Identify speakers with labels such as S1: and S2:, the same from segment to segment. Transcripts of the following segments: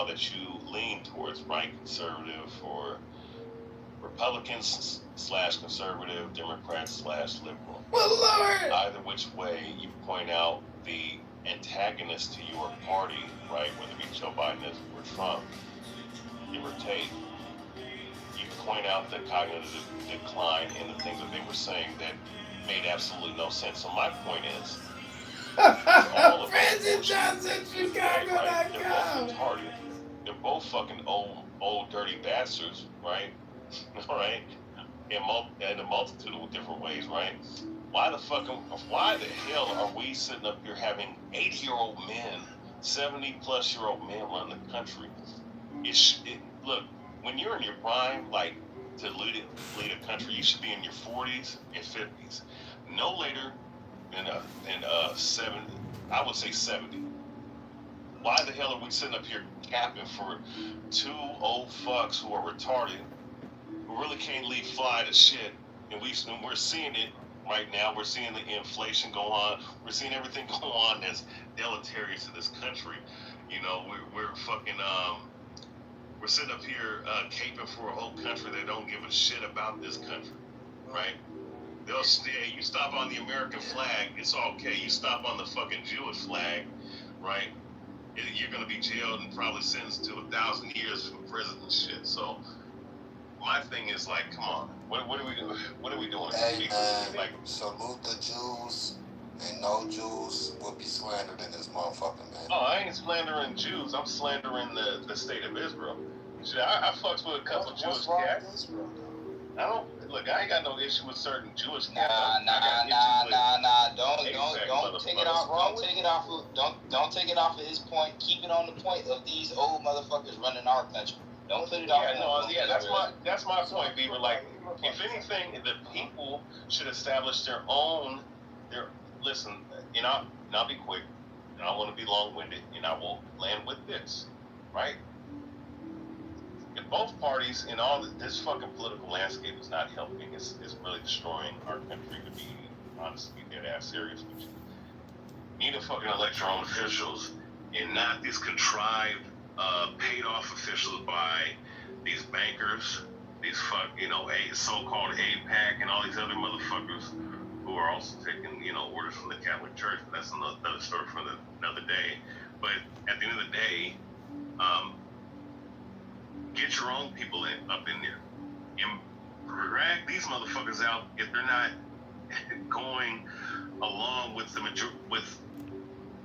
S1: now that you lean towards right conservative or Republicans / conservative, Democrats / liberal.
S2: Well, Lord!
S1: Either which way you point out the antagonist to your party, right, whether it be Joe Biden or Trump, give or take, you point out the cognitive decline in the things that they were saying that made absolutely no sense. So my point is, all of
S2: Francis Johnson, Chicago.com.
S1: Right? They're both retarded. They're both fucking old dirty bastards, right? All right, in a multitude of different ways, right? Why the hell are we sitting up here having 80-year-old men, 70-plus-year-old men run the country? Look, when you're in your prime, like to lead a country, you should be in your 40s and 50s, no later than 70. I would say 70. Why the hell are we sitting up here capping for two old fucks who are retarded, who really can't leave fly to shit, and we're seeing it right now. We're seeing the inflation go on. We're seeing everything go on that's deleterious to this country. You know, we're fucking we're sitting up here caping for a whole country that don't give a shit about this country, right? They'll say, you stop on the American flag, it's okay. You stop on the fucking Jewish flag, right? You're gonna be jailed and probably sentenced to 1,000 years for prison and shit. So my thing is like, come on, what are we doing? What are we doing?
S3: Hey man, like, salute the Jews, and no Jews will be slandered in this motherfucker, man.
S1: Oh, I ain't slandering Jews. I'm slandering the state of Israel. Shit, I fucks with a couple of Jewish cats. I ain't got no issue with certain Jewish cats.
S4: Nah. Don't take it off. Don't take it off of his point. Keep it on the point of these old motherfuckers running our country. Don't put it off.
S1: That's my point, Beaver. Like, if anything, the people should establish their own. Listen, and I'll be quick, and I don't want to be long-winded, and I will land with this, right? If both parties in all this fucking political landscape is not helping, it's really destroying our country, to be honest, to be dead ass serious with you. You need to fucking elect your own officials and not these contrived, paid off officials by these bankers, these so-called APAC and all these other motherfuckers who are also taking, orders from the Catholic Church. But that's another story for another day. But at the end of the day, get your own people up in there and drag these motherfuckers out if they're not going along with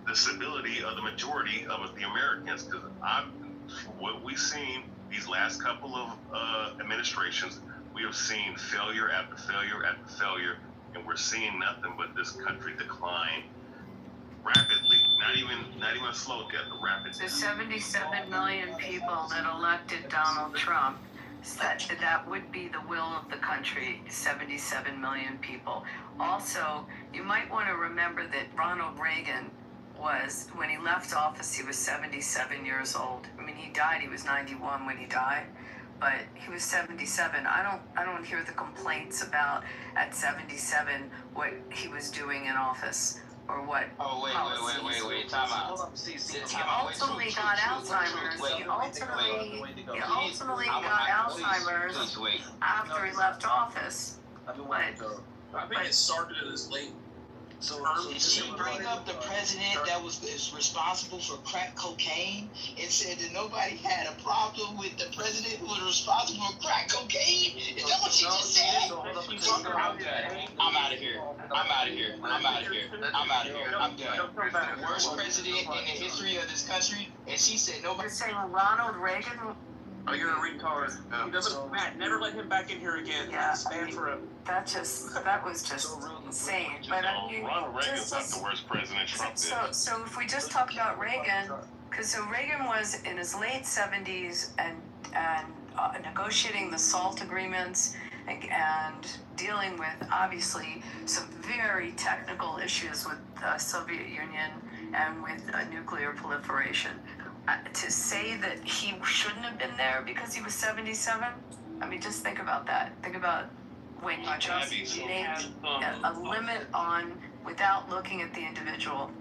S1: the civility of the majority of the Americans. Because what we've seen these last couple of administrations, we have seen failure after failure after failure, and we're seeing nothing but this country decline rapidly. Not even a slow death, a rapid death.
S5: The 77 million people that elected Donald Trump, that would be the will of the country, 77 million people. Also, you might want to remember that Ronald Reagan when he left office, he was 77 years old. I mean, he died, he was 91 when he died, but he was 77. I don't hear the complaints about at 77 what he was doing in office. Or what?
S4: Oh, wait, time out.
S5: He ultimately got Alzheimer's. He ultimately got Alzheimer's after he left office.
S6: I think it started in his late.
S4: Did she bring up the president that was responsible for crack cocaine and said that nobody had a problem with the president who was responsible for crack cocaine? Is that what she just said? I'm out of here. I'm done. The worst president in the history of this country, and she said nobody.
S5: You're saying Ronald Reagan?
S6: Oh, you're a retard. He doesn't. Matt, never let him back in here again.
S5: Yeah,
S6: Stand for him.
S5: That was just insane. But
S1: Ronald Reagan's not the worst president Trump did.
S5: So if we just talk about Reagan, because Reagan was in his late 70s and negotiating the SALT agreements and dealing with obviously some very technical issues with the Soviet Union and with nuclear proliferation. To say that he shouldn't have been there because he was 77, I mean, just think about that. Think about when you just make a limit on without looking at the individual.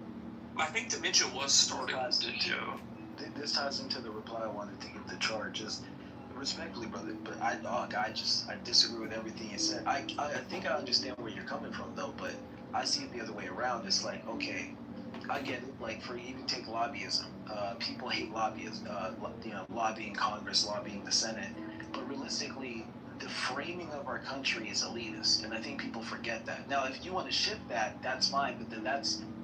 S6: I think dementia was starting
S7: this ties into the reply I wanted to give the charges. Respectfully, brother, but I disagree with everything you said. I think I understand where you're coming from, though, but I see it the other way around. It's like, okay, I get it. Like, for even take lobbyism, people hate lobbyism, lobbying Congress, lobbying the Senate, but realistically, the framing of our country is elitist, and I think people forget that. Now, if you want to shift that, that's fine, but then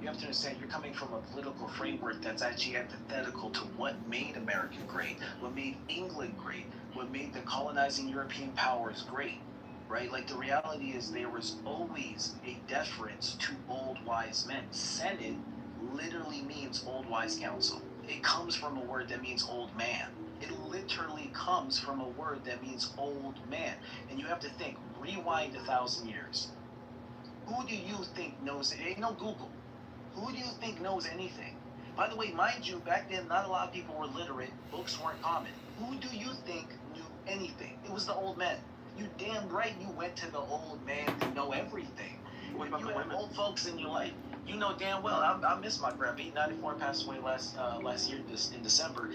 S7: you have to understand you're coming from a political framework that's actually antithetical to what made America great, what made England great, what made the colonizing European powers great, right? Like, the reality is there was always a deference to old wise men. Senate literally means old wise counsel. It comes from a word that means old man. It literally comes from a word that means old man. And you have to think, rewind 1,000 years. Who do you think knows it? Ain't no Google. Who do you think knows anything? By the way, mind you, back then, not a lot of people were literate. Books weren't common. Who do you think knew anything? It was the old men. You damn right you went to the old man to know everything. When you have old folks in your life, you know damn well. I miss my grandpa. He 94, passed away last year in December.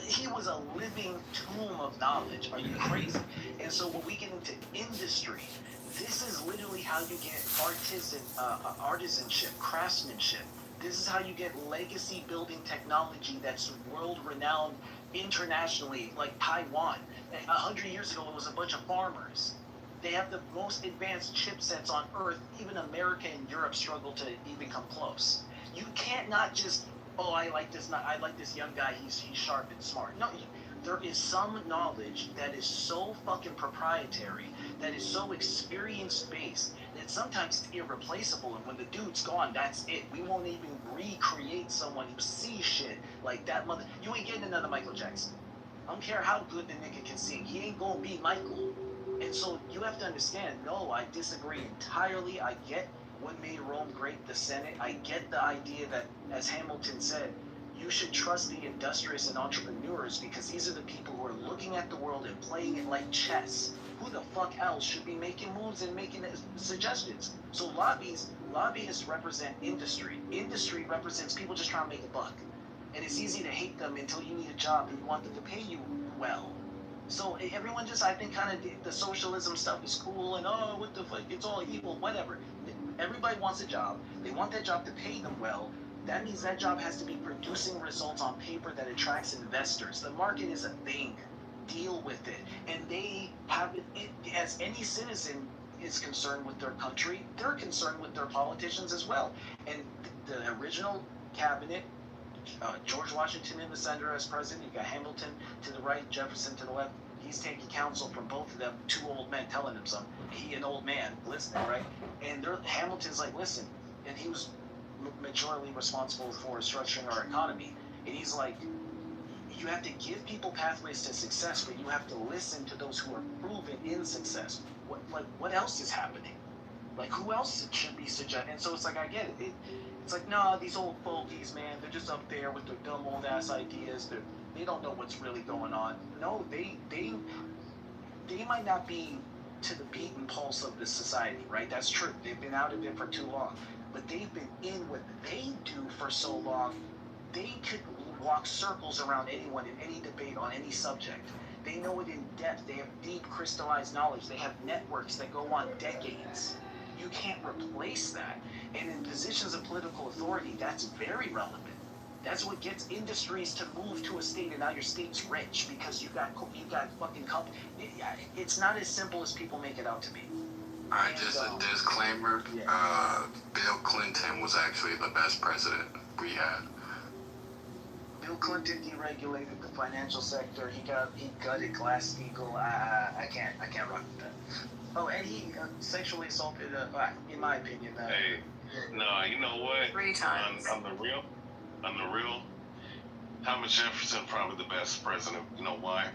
S7: He was a living tomb of knowledge. Are you crazy? And so when we get into industry, this is literally how you get artisanship, craftsmanship. This is how you get legacy building technology that's world renowned internationally, like Taiwan. 100 years ago, it was a bunch of farmers. They have the most advanced chipsets on Earth. Even America and Europe struggle to even come close. You can't not just, oh, I like this young guy, he's sharp and smart. No, there is some knowledge that is so fucking proprietary, that is so experience-based, that sometimes it's irreplaceable, and when the dude's gone, that's it. We won't even recreate someone who sees shit like that mother. You ain't getting another Michael Jackson. I don't care how good the nigga can sing. He ain't gonna be Michael. And so you have to understand, no, I disagree entirely. I get what made Rome great, the Senate. I get the idea that, as Hamilton said, you should trust the industrious and entrepreneurs, because these are the people who are looking at the world and playing it like chess. Who the fuck else should be making moves and making suggestions? So lobbyists represent industry. Industry represents people just trying to make a buck. And it's easy to hate them until you need a job and you want them to pay you well. So everyone just, I think, kind of, the socialism stuff is cool, and oh, what the fuck, it's all evil, whatever. Everybody wants a job. They want that job to pay them well. That means that job has to be producing results on paper that attracts investors. The market is a thing. Deal with it. And they have it, as any citizen is concerned with their country, they're concerned with their politicians as well. And the original cabinet, George Washington in the center as president, you got Hamilton to the right, Jefferson to the left. He's taking counsel from both of them, two old men telling him something. He, an old man, listening, right? And Hamilton's like, listen, and he was majorly responsible for structuring our economy. And he's like, you have to give people pathways to success, but you have to listen to those who are proven in success. What else is happening? Like, who else should be suggested? And so it's like, I get it. It's like, nah, these old fogies, man, they're just up there with their dumb old ass ideas. They don't know what's really going on. No, they might not be to the beat and pulse of the society, right? That's true. They've been out of it for too long. But they've been in what they do for so long, they could walk circles around anyone in any debate on any subject. They know it in depth. They have deep crystallized knowledge. They have networks that go on decades. You can't replace that. And in positions of political authority, that's very relevant. That's what gets industries to move to a state, and now your state's rich because you got fucking company. It's not as simple as people make it out to be.
S3: Alright, just a disclaimer.
S7: Yeah.
S3: Bill Clinton was actually the best president we had.
S7: Bill Clinton deregulated the financial sector. He gutted Glass-Steagall. I can't rock with that. Oh, and he sexually assaulted, in my opinion.
S1: Hey, no, you know what?
S5: 3 times.
S1: On the real, Thomas Jefferson probably the best president. You know why?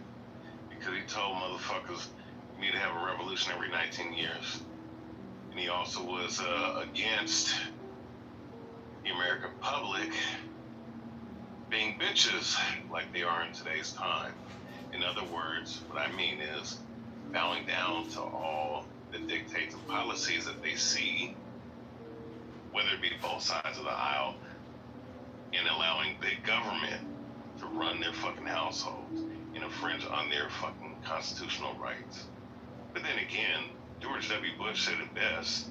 S1: Because he told motherfuckers you need to have a revolution every 19 years. And he also was against the American public being bitches like they are in today's time. In other words, what I mean is bowing down to all the dictates and policies that they see, whether it be both sides of the aisle, and allowing big government to run their fucking households and infringe on their fucking constitutional rights. But then again, George W. Bush said it best.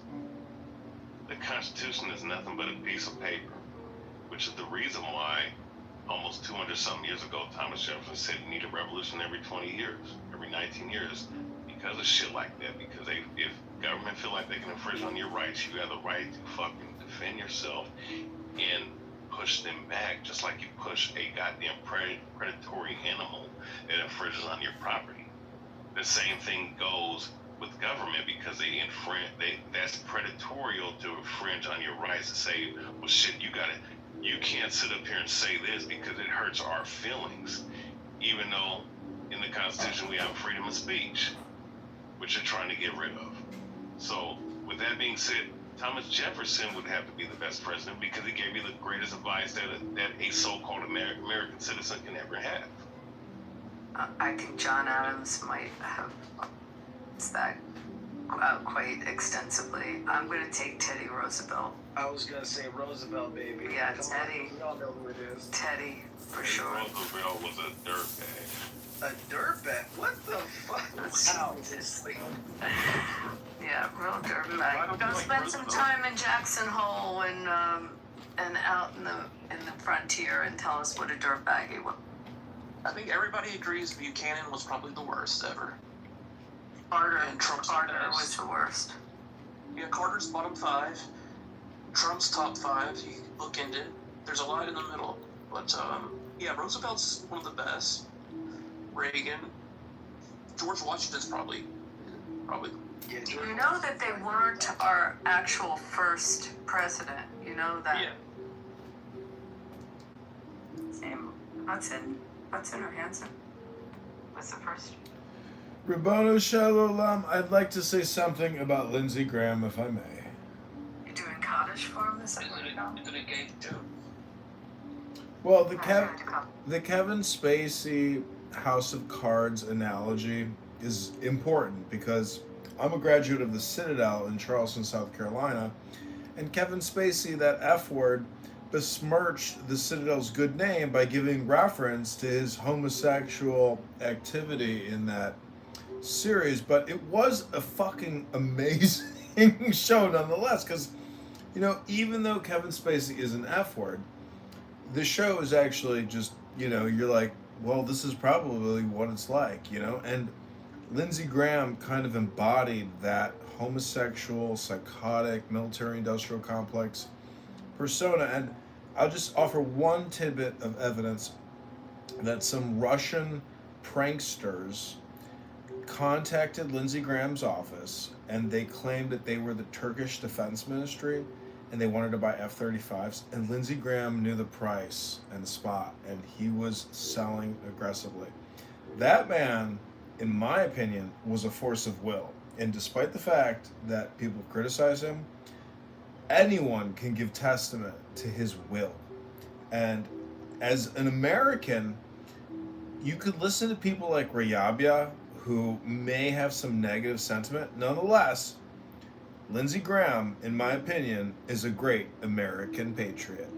S1: The Constitution is nothing but a piece of paper, which is the reason why almost 200-something years ago, Thomas Jefferson said you need a revolution every 20 years, every 19 years, because of shit like that. Because if government feel like they can infringe on your rights, you have the right to fucking defend yourself and push them back, just like you push a goddamn predatory animal that infringes on your property. The same thing goes with government, because that's predatorial to infringe on your rights to say, well shit, you can't sit up here and say this because it hurts our feelings, even though in the Constitution we have freedom of speech, which you're trying to get rid of. So with that being said, Thomas Jefferson would have to be the best president because he gave you the greatest advice that a so-called American citizen can ever have.
S5: I think John Adams might have that quite extensively. I'm going to take Teddy Roosevelt.
S7: I was gonna say Roosevelt, baby.
S5: Yeah,
S7: Come
S5: Teddy.
S7: On, we all know who it is.
S5: Teddy, for sure.
S1: Roosevelt was a dirtbag.
S7: A dirtbag? What the fuck? Wow.
S5: Seriously. Yeah, real dirtbag. Go spend some time in Jackson Hole and out in the frontier and tell us what a dirtbag he was.
S6: I think everybody agrees Buchanan was probably the worst ever.
S5: Carter
S6: And Trump's
S5: Carter
S6: the best.
S5: was the worst.
S6: Yeah, Carter's bottom 5. Trump's top 5. You can look into it. There's a lot in the middle. But, yeah, Roosevelt's one of the best. Reagan. George Washington's probably.
S7: Yeah,
S5: Do you know that they weren't our actual first president? You know that?
S6: Yeah.
S5: Same. Hudson or Hanson was the first.
S2: Rabbanu Shalom, I'd like to say something about Lindsey Graham, if I may.
S5: You're doing Kaddish for him this
S6: Isn't it gay too?
S2: Well, the Kevin Spacey House of Cards analogy is important because I'm a graduate of the Citadel in Charleston, South Carolina, and Kevin Spacey, that F word, besmirched the Citadel's good name by giving reference to his homosexual activity in that series. But it was a fucking amazing show nonetheless, because, you know, even though Kevin Spacey is an F word, the show is actually just, you know, you're like, well, this is probably what it's like, you know? And Lindsey Graham kind of embodied that homosexual, psychotic, military-industrial complex persona. And I'll just offer one tidbit of evidence that some Russian pranksters contacted Lindsey Graham's office, and they claimed that they were the Turkish Defense Ministry, and they wanted to buy F-35s, and Lindsey Graham knew the price and the spot, and he was selling aggressively. That man, in my opinion, was a force of will. And despite the fact that people criticize him, anyone can give testament to his will. And as an American, you could listen to people like Rayabia, who may have some negative sentiment. Nonetheless, Lindsey Graham, in my opinion, is a great American patriot.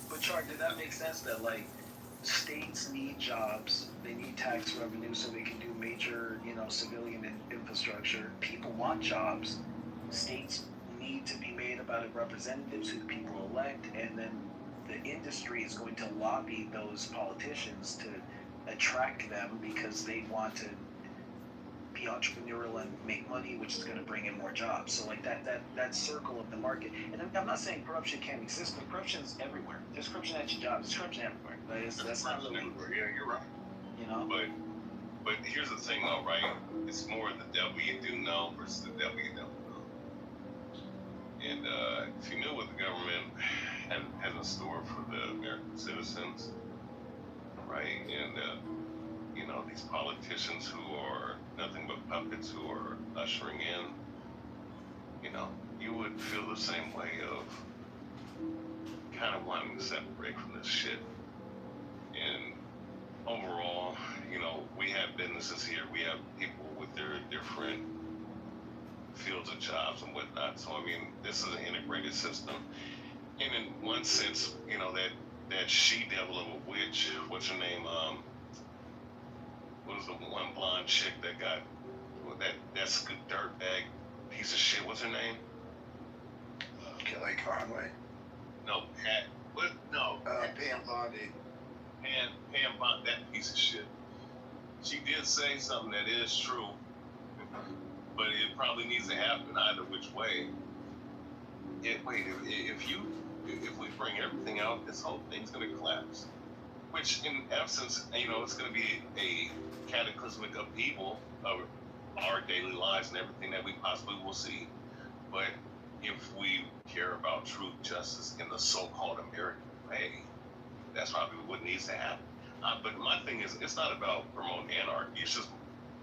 S7: But Chart, did that make sense that like states need jobs, they need tax revenue so they can do major, you know, civilian infrastructure. People want jobs. States need to be made about representatives who the people elect, and then the industry is going to lobby those politicians to attract them because they want to be entrepreneurial and make money, which is going to bring in more jobs. So like that circle of the market. And I'm not saying corruption can't exist, but corruption's everywhere. There's corruption at your job. There's corruption everywhere. But that's not really.
S1: Yeah, you're right.
S7: You know.
S1: But here's the thing, though, right? It's more the devil you do know versus the devil you don't know. And if you knew what the government has in store for the American citizens, right? And you know, these politicians who are nothing but puppets who are ushering in, you know, you would feel the same way of kind of wanting to separate from this shit. And overall, you know, we have businesses here, we have people with their different fields of jobs and whatnot. So I mean, this is an integrated system. And in one sense, you know, that she devil of a witch, what's her name? What was the one blonde chick that got that's good dirtbag piece of shit? What's her name?
S8: Kelly Conway.
S1: No, Pat. What? No.
S8: Pam Bondi.
S1: Pam Bond, that piece of shit. She did say something that is true, but it probably needs to happen either which way. If we bring everything out, this whole thing's gonna collapse. Which, in essence, you know, it's gonna be a cataclysmic upheaval of our daily lives and everything that we possibly will see. But if we care about truth, justice, in the so-called American way, that's probably what needs to happen. But my thing is, it's not about promoting anarchy. It's just,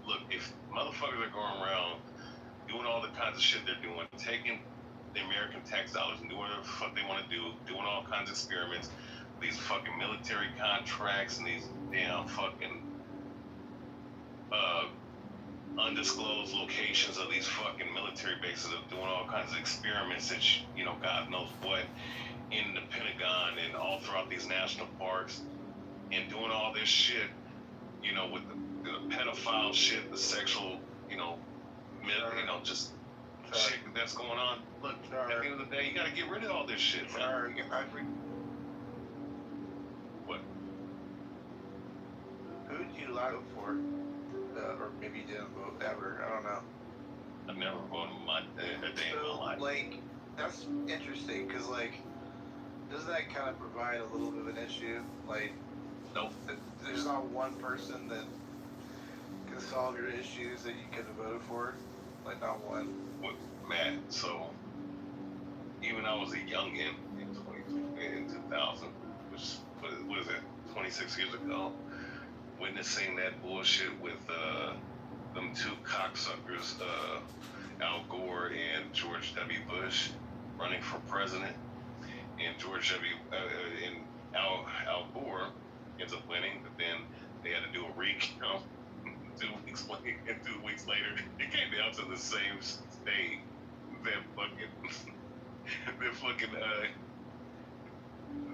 S1: look, if motherfuckers are going around doing all the kinds of shit they're doing, taking the American tax dollars and doing whatever the fuck they want to do, doing all kinds of experiments, these fucking military contracts and these damn fucking undisclosed locations of these fucking military bases of doing all kinds of experiments that, you know, God knows what, in the Pentagon and all throughout these national parks, and doing all this shit, you know, with the pedophile shit, the sexual, you know, just shit that's going on. Look, at the end of the day, you gotta get rid of all this shit, man. What?
S8: Who did you vote for? Or maybe you didn't vote ever. I don't know.
S1: I've never voted a day in my life.
S8: Like, that's interesting, because, like, doesn't that kind of provide a little bit of an issue? Like,
S1: Nope.
S8: There's not one person that can solve your issues that you could have voted for? Like, not one?
S1: Man, so even I was a youngin in 2000, which what is it, 26 years ago, witnessing that bullshit with them two cocksuckers, Al Gore and George W. Bush, running for president, and Al Gore ends up winning, but then they had to do a recount 2 weeks later, and 2 weeks later, it came down to the same state.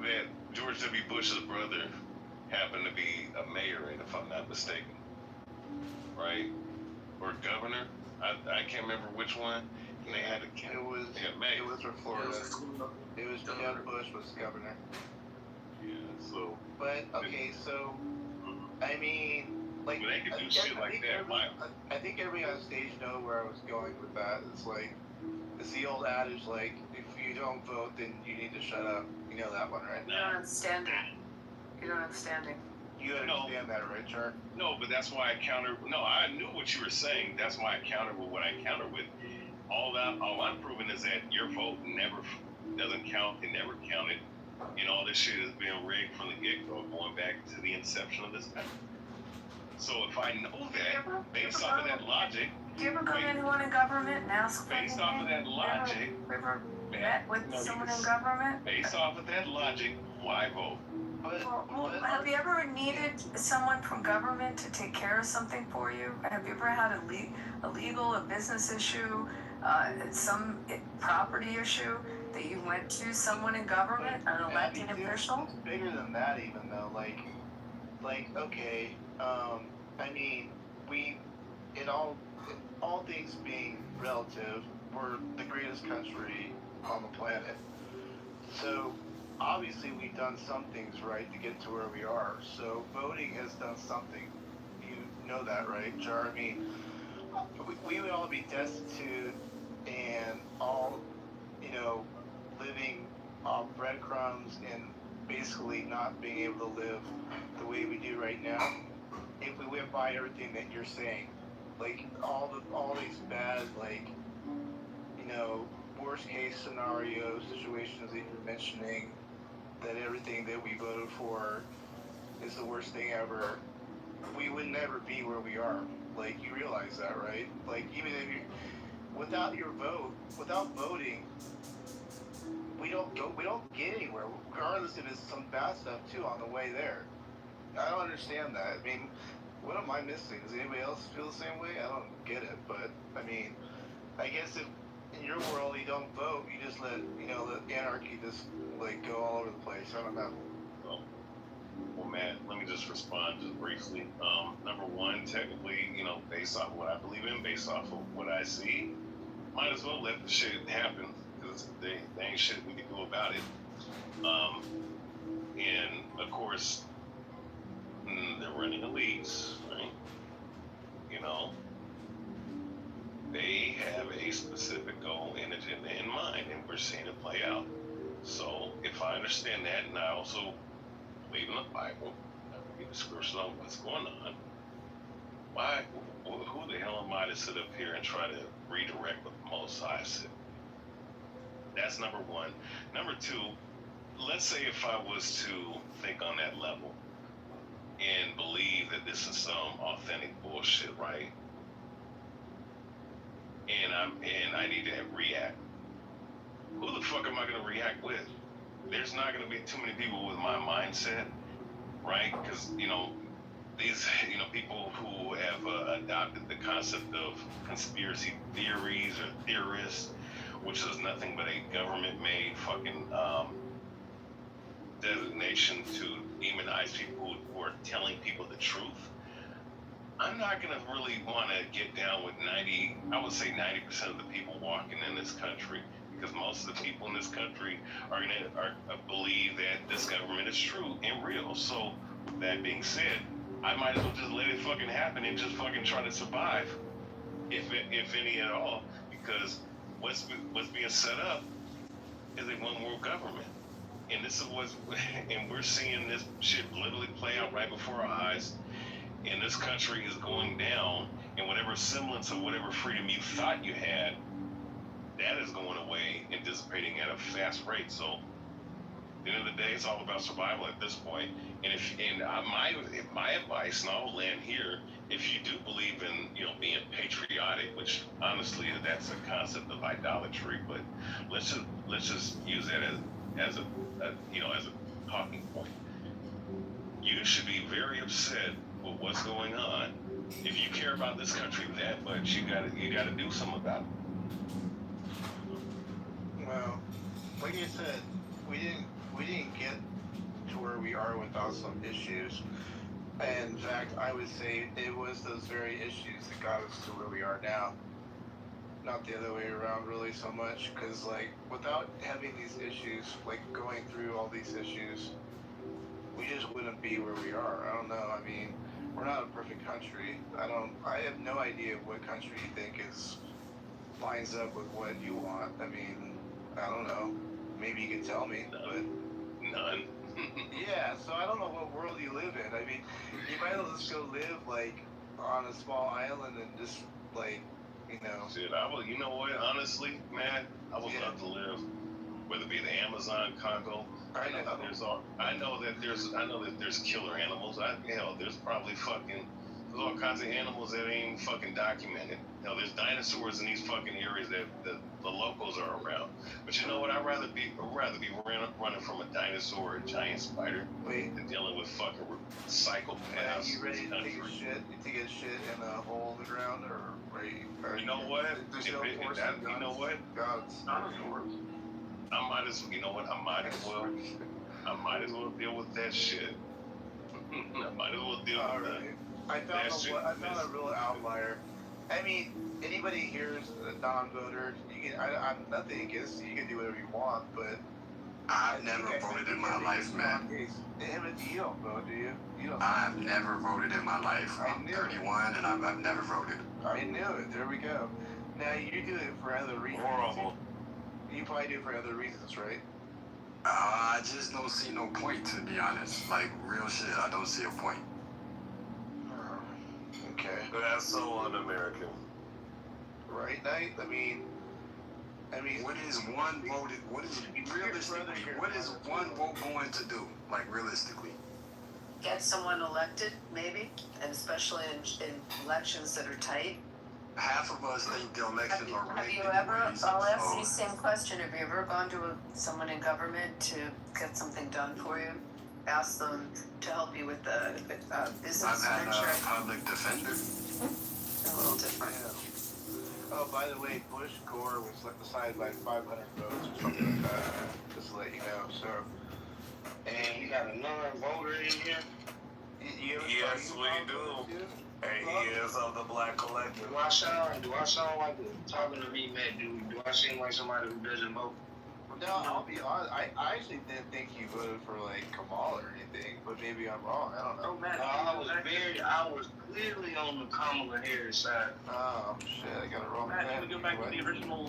S1: That George W. Bush's brother happened to be a mayor in, if I'm not mistaken, right? Or governor. I can't remember which one. And they had to
S8: It was for Florida. It was Jeb Bush was governor.
S1: Yeah, so.
S8: But okay, so I mean, like,
S1: But they could do shit like that.
S8: I think everybody on stage know where I was going with that. It's like, it's the old adage, like, if you don't vote, then you need to shut up. You know that one, right?
S5: You don't understand it. You don't understand it.
S8: You understand that, right, Char?
S1: No, but that's why I countered. No, I knew what you were saying. That's why I countered with what I countered with. All I'm proving is that your vote never doesn't count. It never counted. And all this shit is being rigged from the get-go, going back to the inception of this country. So if I know that, based off of that logic...
S5: Do you ever go to anyone in government and ask them?
S1: Based off of that logic...
S5: Ever met with someone in government?
S1: Based off of that logic, why vote?
S5: Well, have you ever needed someone from government to take care of something for you? Have you ever had a legal, a business issue, some property issue that you went to someone in government, an elected official?
S8: It's bigger than that, even though, like, okay, I mean, all things being relative, we're the greatest country on the planet. So, obviously, we've done some things right to get to where we are. So, voting has done something. You know that, right, Jar? I mean, we would all be destitute and all, living off breadcrumbs and basically not being able to live the way we do right now if we went by everything that you're saying. Like, all these bad, worst case scenario situations that you're mentioning, that everything that we voted for is the worst thing ever, we would never be where we are. Like, you realize that, right? Like, even if without your vote, without voting, we don't get anywhere, regardless if it's some bad stuff too on the way there. I don't understand that. I mean, what am I missing? Does anybody else feel the same way? I don't get it, but I mean, I guess if in your world you don't vote, you just let the anarchy just like go all over the place. I don't know.
S1: Well, Matt, let me just respond just briefly. Number one, technically, based off what I believe in, based off of what I see, might as well let the shit happen because they ain't shit we can do about it. And of course, they're running elites, right? They have a specific goal and agenda in mind, and we're seeing it play out. So if I understand that, and I also believe in the Bible, I read the scriptures on what's going on, who the hell am I to sit up here and try to redirect what the Most High said? That's number one. Number two, let's say if I was to think on that level and believe that this is some authentic bullshit, right? And I need to react. Who the fuck am I gonna react with? There's not gonna be too many people with my mindset, right? Because these people who have adopted the concept of conspiracy theories or theorists, which is nothing but a government-made fucking designation to demonize people who are telling people the truth. I'm not gonna really want to get down with 90% of the people walking in this country, because most of the people in this country are believe that this government is true and real. So with that being said, I might as well just let it fucking happen and just fucking try to survive, if any at all, because what's being set up is a one world government. And this is and we're seeing this shit literally play out right before our eyes. And this country is going down, and whatever semblance of whatever freedom you thought you had, that is going away and dissipating at a fast rate. So at the end of the day, it's all about survival at this point. And my advice, and I'll land here, if you do believe in being patriotic, which honestly that's a concept of idolatry, but let's just use that as a talking point. You should be very upset with what's going on. If you care about this country that much, you gotta do something about it.
S8: Well, like I said, we didn't get to where we are without some issues. And in fact, I would say it was those very issues that got us to where we are now. Not the other way around, really, so much. Because without having these issues, going through all these issues, we just wouldn't be where we are. I don't know. I mean, we're not a perfect country. I have no idea what country you think lines up with what you want. I mean, I don't know. Maybe you can tell me, but
S1: none.
S8: Yeah, so I don't know what world you live in. I mean, you might as well just go live on a small island and just
S1: Shit, I would. You know what? Honestly, man, I would love to live, whether it be the Amazon, Congo. I know that there's killer animals. There's probably there's all kinds of animals that ain't fucking documented. There's dinosaurs in these fucking areas that the locals are around. But you know what? I'd rather be running from a dinosaur or a giant spider than dealing with fucking psychopaths.
S8: Are you ready to take a shit in a hole in the ground, or
S1: you know what?
S8: You know what? God's dinosaurs.
S1: I might as well deal with that shit. I might as well deal with that.
S8: I found a real outlier. I mean, anybody here is a non-voter. I'm nothing against you. You can do whatever you want, but
S3: I've never voted in my life, man.
S8: You don't vote, do you? You don't.
S3: I've never voted in my life. I'm 31 and I've never voted.
S8: I knew it. There we go. Now you do it for other reasons.
S1: Horrible.
S8: You probably do it for other reasons, right?
S3: I just don't see no point, to be honest. Real shit, I don't see a point.
S8: Okay.
S1: That's so un-American.
S8: Right, Knight? I mean,
S3: what is one vote going to do? Realistically.
S5: Get someone elected, maybe, and especially in elections that are tight.
S3: Half of us think the elections are rigged.
S5: Have you ever, I'll ask you the same question, have you ever gone to someone in government to get something done for you? Ask them to help you with the business
S3: I've had
S5: venture.
S3: a public defender.
S5: A little different.
S8: Oh, by the way, Bush Gore was decided by 500 votes or something like that. Just to let you know. So,
S9: And you got a non-voter in here.
S1: Yes, we do. And he is of the Black Collective.
S9: Do I sound like talking to me, man? Do I seem like somebody who doesn't vote?
S8: No, I'll be honest. I actually didn't think he voted for like Kamala or anything, but maybe I'm wrong. I don't know.
S6: Oh, Matt,
S9: I was clearly on the Kamala Harris side.
S8: Oh shit! I got it wrong.
S6: Matt, can we go back to the original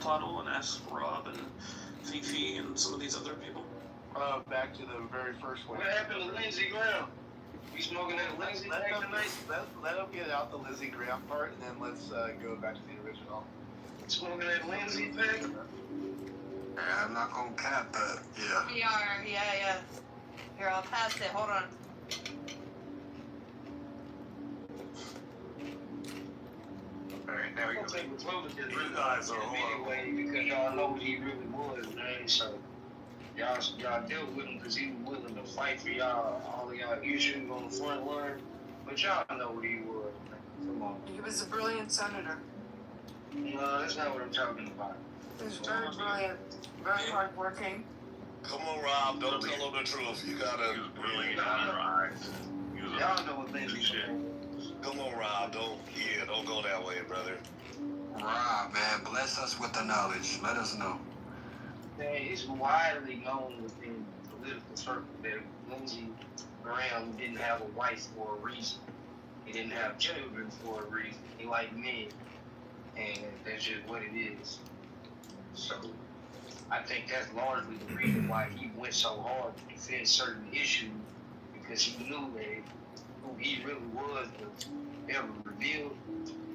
S6: title and ask Rob and Fifi and some of these other people?
S8: Back to the very first one.
S9: What happened to Lindsey Graham? We smoking that Lindsey back tonight?
S8: Let him get out the Lindsey Graham part, and then let's go back to the original.
S9: Smoking that Lindsey pack?
S3: Yeah, I'm not gonna cap that. Yeah.
S10: We are, yeah. Here, I'll pass it. Hold on.
S8: Alright, now we go.
S1: You guys are
S9: anyway because y'all know what he really was, man. So y'all dealt with him because he was willing to fight for y'all, all of y'all issues on the front line. But y'all know what he was, man. Come on.
S5: He was a brilliant senator.
S9: No, that's not what I'm talking about.
S5: He was very brilliant, very hardworking.
S1: Come on, Rob. Don't tell them the truth. You gotta really
S9: Y'all know what Lindsey said.
S1: Come on, Rob. Don't go that way, brother.
S3: Rob, man, bless us with the knowledge. Let us know.
S9: Man, it's widely known within political circles that Lindsey Graham didn't have a wife for a reason. He didn't have children for a reason. He liked men. And that's just what it is. So I think that's largely the reason why he went so hard to defend certain issues, because he knew that who he really was ever revealed,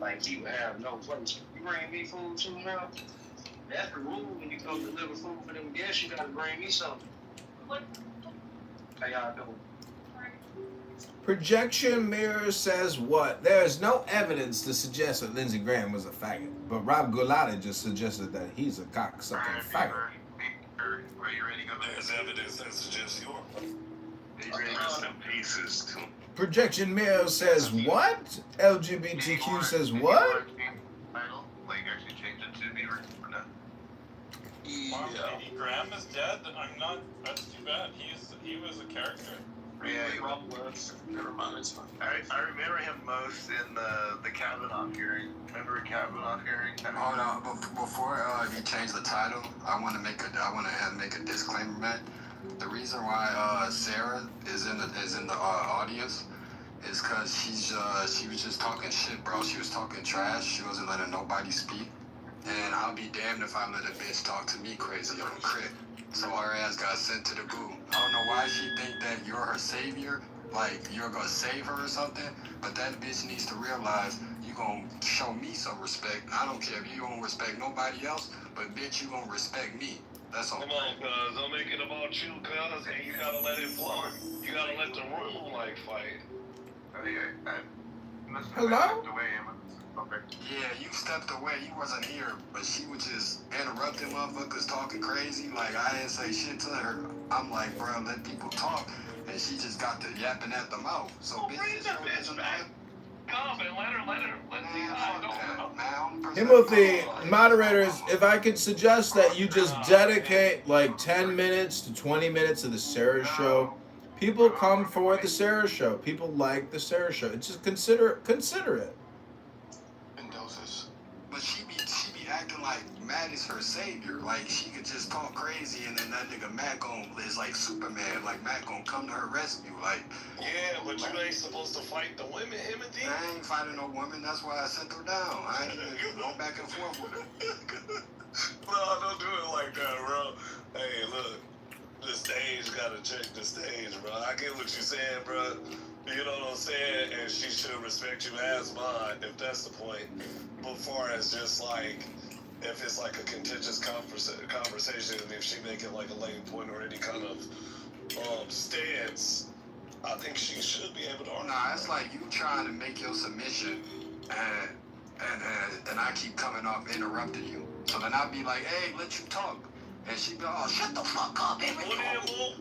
S9: like he would have no place. You bring me food too now? That's the rule when you come deliver food for them guests, you gotta bring me something. How y'all doing?
S2: Projection Mirror says what? There is no evidence to suggest that Lindsey Graham was a faggot, but Rob Gulati just suggested that he's a cocksucking faggot.
S8: Are you ready to go back?
S1: There's evidence that suggests you are.
S8: Are you ready to go
S1: Some pieces too.
S2: Projection Mirror says what? LGBTQ says what?
S8: Title, like actually change it to be or not?
S11: Yeah. Graham is dead. I'm not. That's too bad. He was a character.
S8: Yeah,
S6: Rob was. Never mind, it's fine.
S8: I remember him most in the Kavanaugh hearing. Remember Kavanaugh hearing?
S3: Hold on, before you change the title, I want to make a disclaimer, man. The reason why Sarah is in the audience is because she was just talking shit, bro. She was talking trash. She wasn't letting nobody speak. And I'll be damned if I let a bitch talk to me crazy on crit. So her ass got sent to the goo. I don't know why she think that you're her savior, like you're gonna save her or something, but that bitch needs to realize you gonna show me some respect. I don't care if you don't respect nobody else, but bitch, you gonna respect me. That's all.
S1: Come on, cuz. Don't make it about you, cuz. And you gotta let it flow. You gotta let the room, like, fight.
S2: Hello?
S8: Okay.
S3: Yeah, you stepped away. You wasn't here, but she was just interrupting motherfuckers talking crazy. Like, I didn't say shit to her. I'm like, bro, let people talk. And she just got to yapping at the mouth. So, bitch,
S1: Bring the bitch back. Come and let her.
S2: Timothy, moderators, if I could suggest that you just dedicate like 10 minutes to 20 minutes of the Sarah Show. People come for the Sarah Show. People like the Sarah Show. It's just consider it.
S3: But she be acting like Matt is her savior. Like, she could just talk crazy and then that nigga Matt is like Superman. Like, Matt gonna come to her rescue. Like,
S1: Yeah, but you ain't supposed to fight the women, him and D.
S3: I ain't fighting no woman. That's why I sent her down. I ain't even going back and forth with her.
S1: No, don't do it like that, bro. Hey, look. The stage gotta check the stage, bro. I get what you're saying, bro. You know what I'm saying? And she should respect you as mine, if that's the point. But far as just like, if it's like a contentious conversation, if she make it like a lane point or any kind of stance, I think she should be able to argue.
S3: Nah, it's like you trying to make your submission and I keep coming off interrupting you. So then I'll be like, hey, let you talk. And she be, oh, shut the fuck up, baby.
S1: Well, then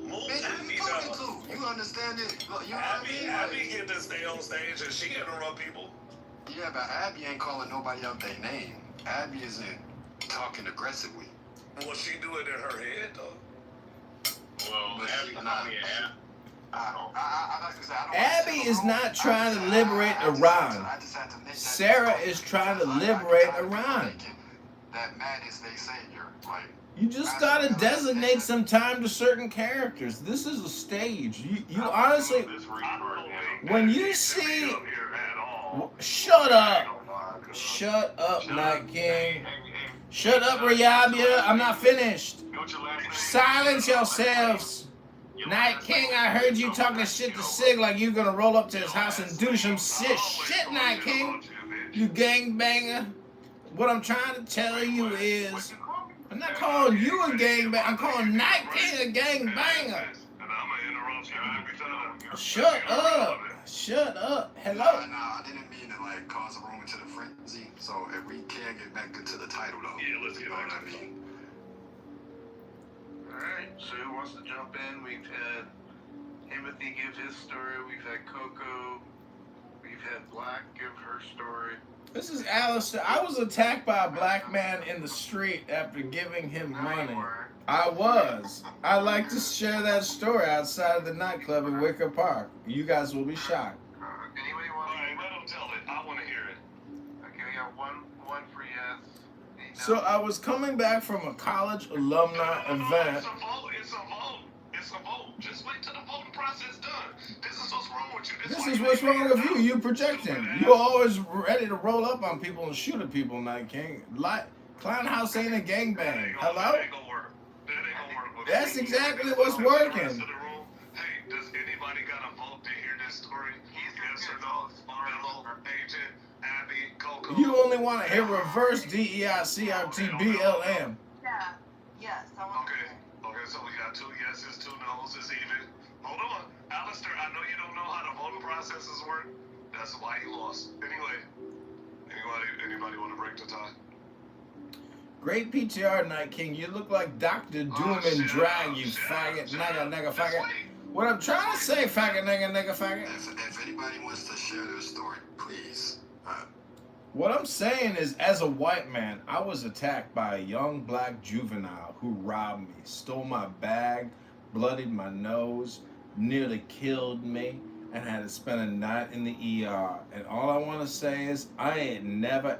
S1: move
S3: Bitch, who you talking to? You understand it? You know what I mean?
S1: Abby get to stay on stage and she interrupt people.
S3: Yeah, but Abby ain't calling nobody out their name. Abby isn't talking aggressively.
S12: Well, she do it in her head, though.
S1: Well,
S3: But
S1: Abby
S3: she
S1: probably
S3: not. I like to say, I don't
S2: Abby
S3: wanna
S2: is
S3: sit
S2: not
S3: alone.
S2: trying to
S3: I
S2: liberate
S3: just
S2: Iran.
S3: had to make that
S2: Sarah
S3: disclaimer
S2: is trying to
S3: because
S2: liberate
S3: tired of people
S2: Iran.
S3: thinking that man is their savior. Like,
S2: You just gotta designate some time to certain characters. This is a stage. You honestly, when you see, shut up, Night King. Shut up, Rayabia. I'm not finished. Silence yourselves. Night King, I heard you talking shit to Sig like you gonna roll up to his house and do some shit, Night King. You gangbanger. What I'm trying to tell you is, I'm not calling you a gangbanger. I'm calling Night King a gangbanger. Shut up. Shut up. Hello.
S3: Nah, I didn't mean to like cause a rumor to the frenzy. So if we can get back into the title though.
S12: Yeah, let's get
S3: You know
S12: back
S3: what I
S12: to the
S3: mean?
S8: Alright, so who wants to jump in? We've had Timothy give his story, we've had Coco, we've had Black give her story.
S2: This is Alistair. I was attacked by a black man in the street after giving him money. I was. I like to share that story outside of the nightclub in Wicker Park. You guys will be shocked.
S8: Anybody want to?
S12: Alright, let him tell it. I want to hear it.
S8: Okay, we got one for yes.
S2: So I was coming back from a college alumni event.
S12: It's a vote. It's a vote. It's a vote. Just wait till the voting process done. This is what's wrong with you.
S2: This is what's wrong with you. You projecting. You're always ready to roll up on people and shoot at people, Night King. Like, Clown House ain't a gangbang. Hello?
S12: That ain't gonna work. That ain't gonna work.
S2: That's exactly what's working.
S12: Hey, does anybody got a vote to hear this story? Yes or no? Marlo, Agent, Abby, Coco.
S2: You only want to hear reverse DEICRTBLM.
S10: Yeah. Yes. I want
S12: Okay. Okay, so we got 2 yeses, 2 nos. It's even. Hold on. Alistair, I know you don't know how the voting processes work. That's why you lost. Anyway, anybody want to break the tie?
S2: Great PTR, Night King. You look like Dr. Doom in drag, you faggot, nigga, faggot. What I'm trying to say, faggot, nigga, faggot.
S3: If anybody wants to share their story, please.
S2: What I'm saying is, as a white man, I was attacked by a young black juvenile who robbed me, stole my bag, bloodied my nose, nearly killed me, and had to spend a night in the ER. And all I want to say is, I ain't never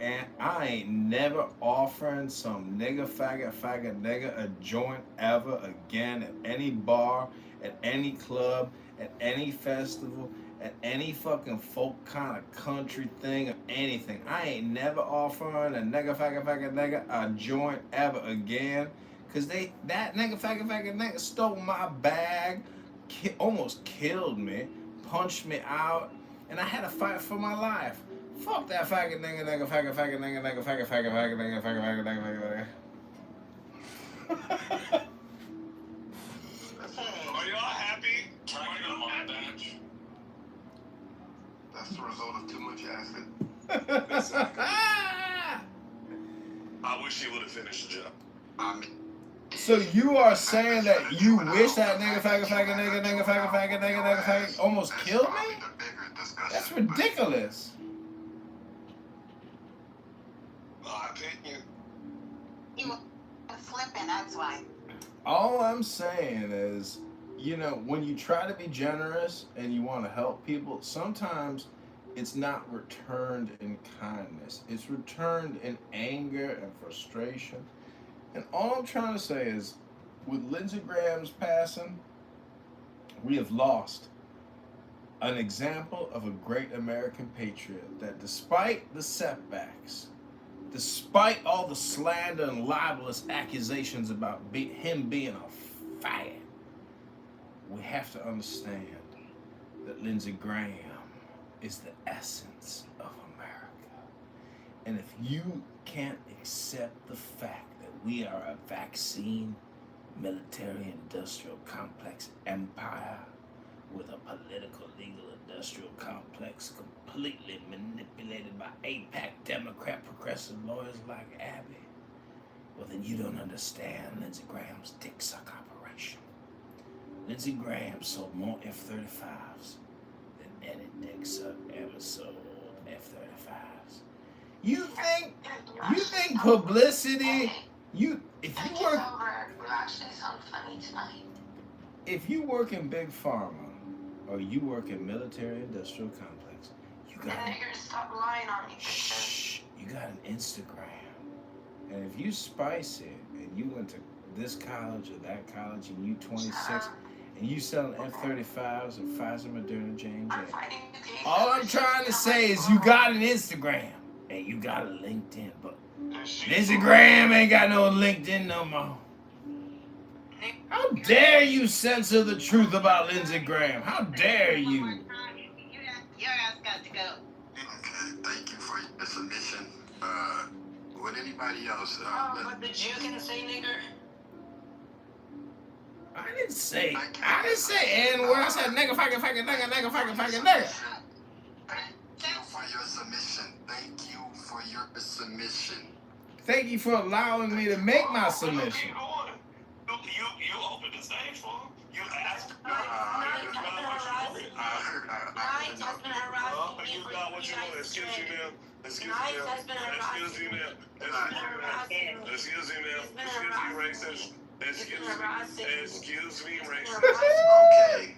S2: offering some nigga, faggot, nigga a joint ever again at any bar, at any club, at any festival, at any fucking folk kind of country thing or anything. I ain't never offering a nigga, faggot, nigga a joint ever again. Cause that nigga, faggot, nigga stole my bag, almost killed me, punched me out, and I had to fight for my life. Fuck that faggot, nigga, faggot, nigga, faggot, nigga.
S12: Are y'all happy? Can I get my badge?
S3: That's the result of too much acid.
S12: I wish he would have finished the job.
S2: So you are saying that you wish that nigga, faggot, nigga, almost killed me? That's ridiculous.
S12: My opinion.
S10: You were flipping, that's why.
S2: All I'm saying is, you know, when you try to be generous and you want to help people, sometimes it's not returned in kindness. It's returned in anger and frustration. And all I'm trying to say is, with Lindsey Graham's passing, we have lost an example of a great American patriot that despite the setbacks, despite all the slander and libelous accusations about him being a faggot, we have to understand that Lindsey Graham is the essence of America. And if you can't accept the fact that we are a vaccine, military, industrial complex empire with a political, legal, industrial complex completely manipulated by APAC Democrat progressive lawyers like Abby, well then you don't understand Lindsey Graham's dick suck operation. Lindsey Graham sold more F-35s than any dick suck ever sold. F-35s. You think publicity? If you work,
S5: We're actually something funny tonight.
S2: if you work in big pharma or you work in military industrial complex, you got
S5: Niggers, stop lying on me, bitches.
S2: you got an Instagram, and if you spice it and you went to this college or that college and you 26 and you selling F-35s and Pfizer, Moderna, J&J, all I'm trying to say is you got an Instagram and you got a LinkedIn, but Instagram ain't got no LinkedIn no more. How dare you censor the truth about Lindsey Graham? How dare you?
S10: Your ass got to go.
S3: Okay, thank you for your submission. Would anybody else?
S5: But the Jew can say nigger.
S2: I didn't say N-word. I said nigga, fucking, nigga.
S3: Thank you for your submission. Thank you for your submission.
S2: Thank you for allowing me to make my submission.
S11: You opened the stage for him. You asked.
S3: I
S12: You got what you want. Excuse me, ma'am. Excuse me, ma'am. Excuse me, racist. Excuse me, racist.
S3: Okay.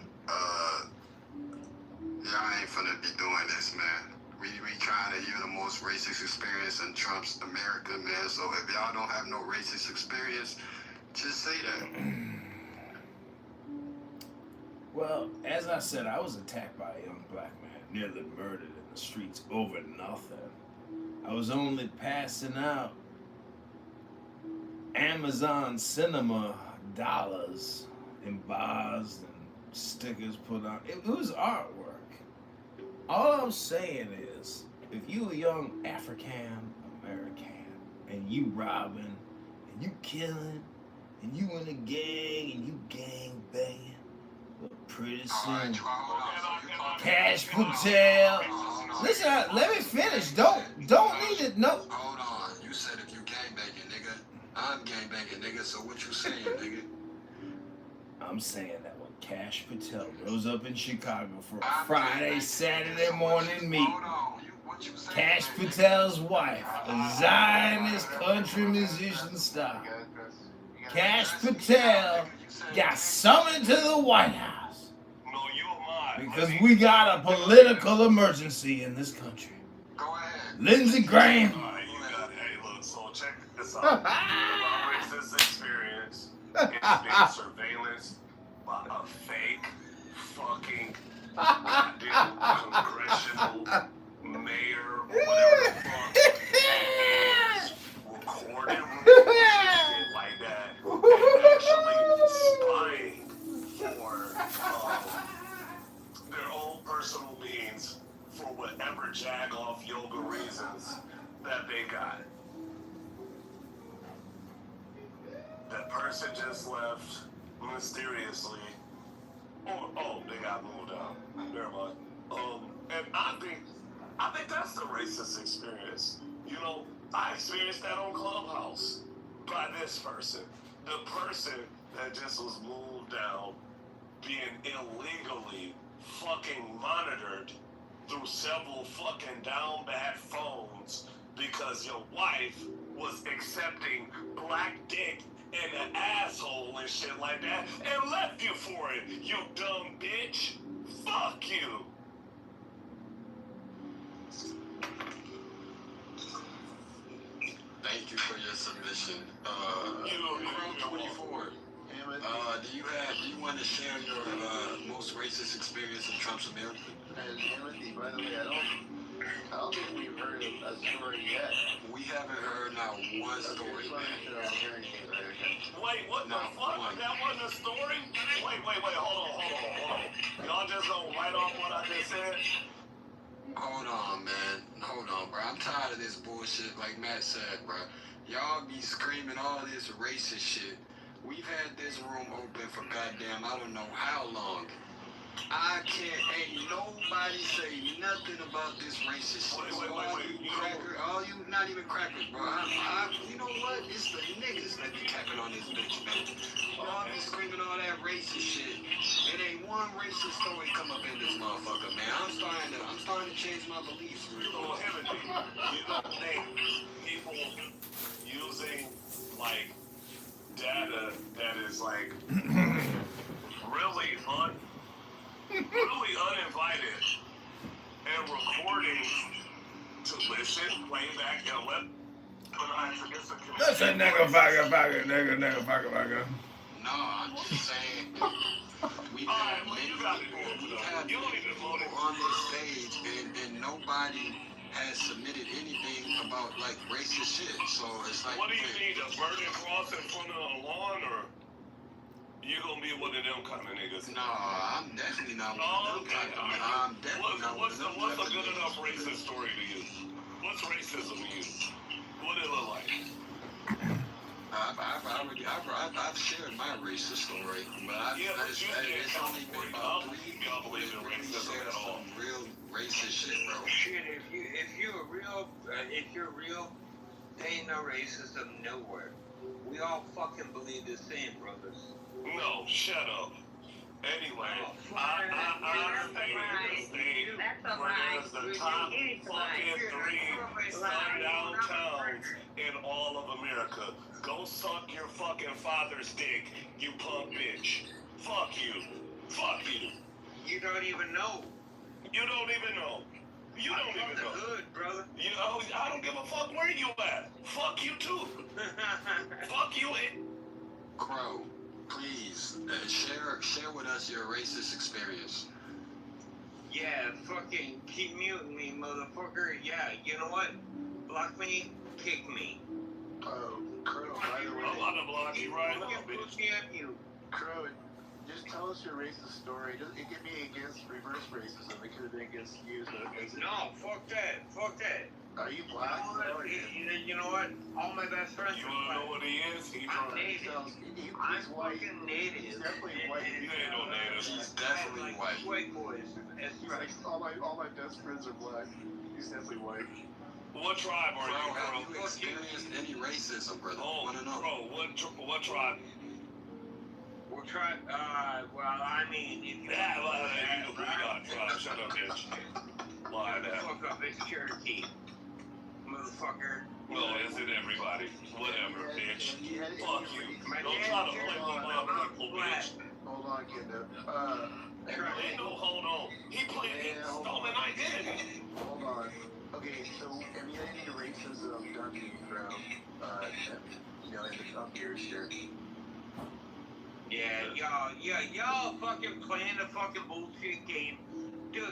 S3: Y'all ain't finna be doing this, man. We trying to hear the most racist experience in Trump's America, man. So if y'all don't have no racist experience, just say that.
S2: Well, as I said, I was attacked by a young black man, nearly murdered in the streets over nothing. I was only passing out Amazon Cinema dollars in bars and stickers put on. It was artwork. All I'm saying is, if you a young African American and you robbing and you killing and you in a gang and you gang banging, pretty soon, Cash Patel. Listen, let me finish. Don't need it. No.
S3: Hold on. You said if you gangbanging, nigga. I'm gangbanging, nigga. So what you saying, nigga?
S2: I'm saying that when Cash Patel rose up in Chicago for a Friday, Saturday morning meet, Cash Patel's wife, a Zionist country musician star, Cash Patel got summoned to the White House because we got a political emergency in this country.
S3: Go ahead.
S2: Lindsey Graham.
S12: Hey, look, so check this out. Racist experience is being surveillance by a fake fucking goddamn congressional mayor or whatever the fuck is recording shit like that and actually spying for their own personal means for whatever jag-off yoga reasons that they got. That person just left mysteriously. Oh, they got moved out. Never mind. And I think that's the racist experience. You know, I experienced that on Clubhouse by this person. The person that just was moved out, being illegally fucking monitored through several fucking down bad phones because your wife was accepting black dick in an asshole and shit like that and left you for it, you dumb bitch. Fuck you.
S3: Thank you for your submission.
S12: You're
S3: 24. Do you want to share your most racist experience in Trump's America?
S8: And Timothy, by the way, I don't think we've heard a story yet.
S3: We haven't heard not one story, man.
S12: Wait, what the fuck? That wasn't a story? Wait, hold on. Y'all just gonna write off what I just said?
S3: Hold on, man. Hold on, bro. I'm tired of this bullshit, like Matt said, bro. Y'all be screaming all this racist shit. We've had this room open for goddamn I don't know how long. Ain't nobody say nothing about this racist shit.
S12: Wait.
S3: Cracker, all you, not even crackers, bro. You know what? It's the niggas that be capping on this bitch, man. y'all be screaming all that racist shit. It ain't one racist story come up in this motherfucker, man. I'm starting to change my beliefs.
S12: Well, Timothy, you don't think people using like data that is like really uninvited and recording to listen, play back, and weaponize against the community?
S2: That's a nigga, nigga.
S3: No, I'm just saying. We've had people on this stage, and nobody has submitted anything about like racist shit. So it's like,
S12: what do you need? A burning cross in front of a lawn, or you gonna be one of them kind of niggas?
S3: no, I'm definitely not one of them kind of niggas. I'm definitely not one of them
S12: What's a
S3: type of
S12: good
S3: niggas.
S12: enough racist story to you? What's racism to you? What it look like?
S3: I've shared my racist story, but it's only been about 3 people that really shared some real racist shit, bro.
S9: Shit, if you're real, there ain't no racism nowhere. We all fucking believe the same, brothers.
S12: No, shut up. Anyway, I stay in the state where there's the top fucking 3 sundown towns in all of America. Go suck your fucking father's dick, you punk bitch. Fuck you. Fuck you.
S9: You don't even know.
S12: You don't even know. You don't even know.
S9: Good, brother.
S12: I don't give a fuck where you at. Fuck you too. Fuck you.
S3: Crow, please share with us your racist experience.
S9: Yeah, fucking keep muting me, motherfucker. Yeah, you know what? Block me, kick me.
S8: Oh, Crow, by the way.
S12: I'm about to block you right now, bitch.
S8: Crow, just tell us your racist story. It could be against reverse racism. It could have been against you.
S9: No, fuck that. Fuck that.
S8: Are you black?
S9: You know what? All my best friends
S12: You
S9: are
S12: wanna know
S9: black.
S12: what he is? He's
S9: I'm native. I'm
S8: He's white.
S9: fucking native.
S8: He's definitely white.
S12: He ain't no native.
S3: He's definitely white.
S9: White boys. That's
S8: He's
S9: right.
S8: like, all my best friends are black. He's definitely white.
S12: What tribe are
S3: Bro,
S12: you,
S3: have
S12: bro?
S3: you experienced any racism, brother?
S12: Oh,
S3: Wanna know?
S12: bro, what tribe?
S9: We'll try. Well, I mean, if you.
S12: Yeah, we got tribe. Shut up, bitch. Lie that.
S9: Fuck up, it's Cherokee. Motherfucker.
S12: Well, is it everybody? Whatever, bitch. Fuck you.
S9: My
S12: Don't
S9: dad's
S12: try to play
S9: Cherokee,
S12: with
S9: but
S12: my
S9: I'm
S12: people,
S9: black.
S12: bitch.
S8: Hold on, kiddo.
S12: Ain't no hold on. He played stolen identity.
S8: Hold on. Okay, so have you had any racism done to you from, in the Trump years here?
S9: Y'all fucking playing the fucking bullshit game. Dude,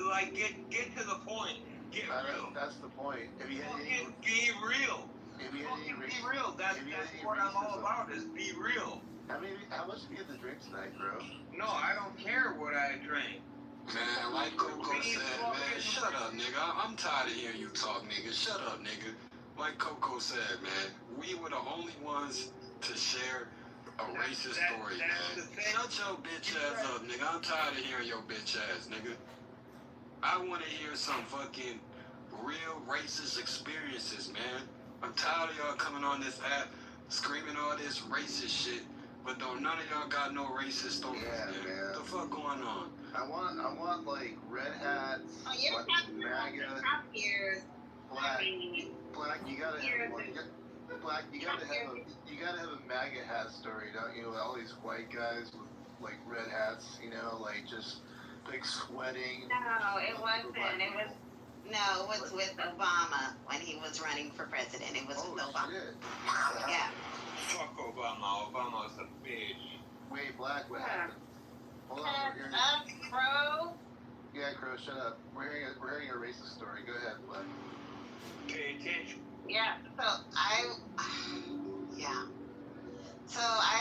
S9: like, get to the point. Get real.
S8: That's the point. Have you had any?
S9: Fucking be real.
S8: Have you had any?
S9: Fucking be real. That's what I'm all about, is be real.
S8: How much did you get to drink tonight, bro?
S9: No, I don't care what I drink.
S3: Man, like Coco said, man, shut up, nigga. I'm tired of hearing you talk, nigga. Shut up, nigga. Like Coco said, man, we were the only ones to share a racist story, man. Shut your bitch ass up, nigga. I'm tired of hearing your bitch ass, nigga. I want to hear some fucking real racist experiences, man. I'm tired of y'all coming on this app screaming all this racist shit, but none of y'all got no racist stories,
S8: Yeah, man.
S3: What the fuck going on?
S8: I want like red hats, fucking MAGA, black. You gotta have one. Black. You gotta have a MAGA hat story, don't you? All these white guys with like red hats, like just like sweating.
S13: No, it wasn't. It was with Obama when he was running for president. It was with Obama.
S8: Shit.
S13: Yeah.
S9: Fuck Obama. Obama's a bitch.
S8: Wait, Black, what happened? Hold on, we're hearing.
S13: Crow.
S8: Yeah, Crow, shut up. We're hearing a racist story. Go ahead, Black.
S9: Pay attention.
S13: Yeah. So I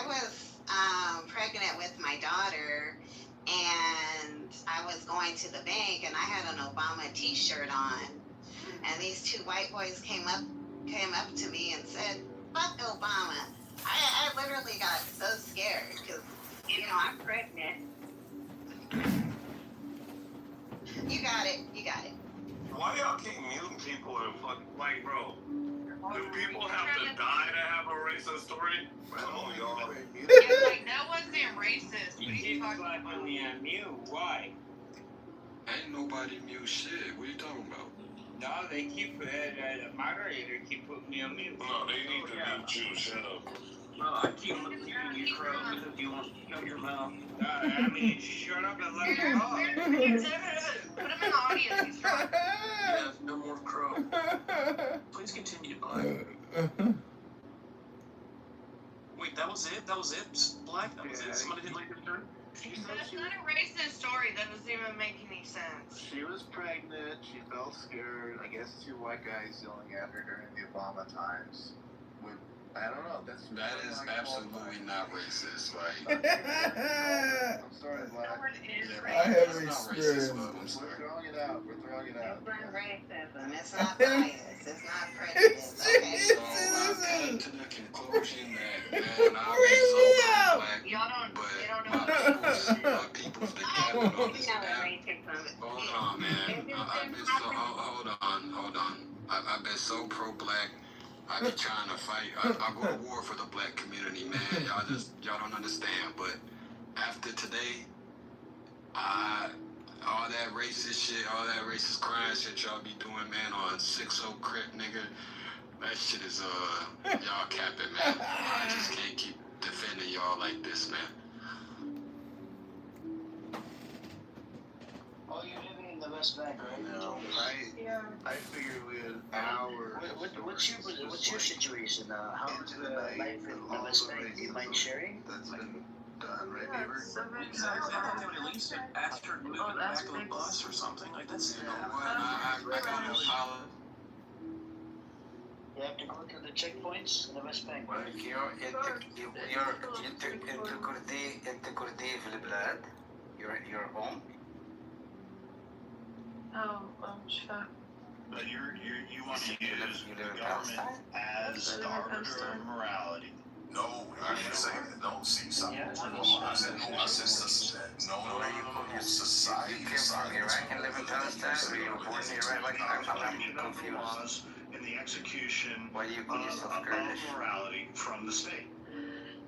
S13: was pregnant with my daughter, and I was going to the bank, and I had an Obama T-shirt on, and these 2 white boys came up to me and said, "Fuck Obama." I literally got so scared because I'm pregnant. You got it.
S12: Why y'all keep muting people and fucking, like, bro? Do people have to die to have a racist story? Come on, y'all.
S13: It's like
S9: act like I'm mute. Why?
S3: Ain't nobody mute shit. What are you talking about?
S9: No, they keep the moderator keep putting me on mute.
S1: No, they need to mute you. Shut up.
S6: Well, I keep muting you, Crow, because you won't shut your mouth.
S9: I mean, shut up and let me talk.
S10: Put him in the audience. He's drunk.
S6: Yeah, no more Crow. Please continue, Black. Wait, that was it? That was it? Black? That was it? Somebody did like your turn?
S10: That's not a racist story. That doesn't even make any sense.
S8: She was pregnant. She felt scared. I guess 2 white guys yelling at her during the Obama times. I don't know.
S3: That is absolutely not racist, right?
S8: I'm sorry, Black.
S2: I have experience.
S8: We're throwing it out. We're throwing it out.
S13: It's not bias. It's not prejudice. Okay.
S3: So I've come to the conclusion that, man, I'll be so black,
S10: Y'all don't.
S3: but
S10: They don't
S3: my
S10: know.
S3: people's the captain on this app. Hold on, man. I've been so, hold on. I've been so pro-black. I be trying to fight. I go to war for the black community, man. Y'all don't understand. But after today, all that racist shit, all that racist crime shit y'all be doing, man, on 6-0 Crip, nigga, that shit is, y'all capping, man. I just can't keep defending y'all like this, man.
S7: Oh, you're living in the West Bank, right?
S8: No, I figured we had an hour.
S7: What's your situation? How's life in the West Bank? Do you mind sharing?
S8: That's been done, right, Beaver?
S6: Exactly. I think they would at least ask her to move in the back of the bus or something. Like, that's,
S3: You know what? I gotta apologize.
S7: You have to go to the checkpoints in the West Bank,
S14: Well,
S7: right?
S14: You're home.
S5: Oh, مش فاهم.
S15: But you want to use
S14: You
S15: the
S14: live in
S15: government
S14: Palestine?
S15: as the arbiter of morality.
S1: No, I didn't say that. No, see, something. I said no. I said no. Society.
S14: You came from Iraq and live in Palestine, or you were born in Iraq? Like, I'm confused.
S15: Laws in the execution
S14: Why do you call yourself
S15: of
S14: Kurdish?
S15: morality from the state.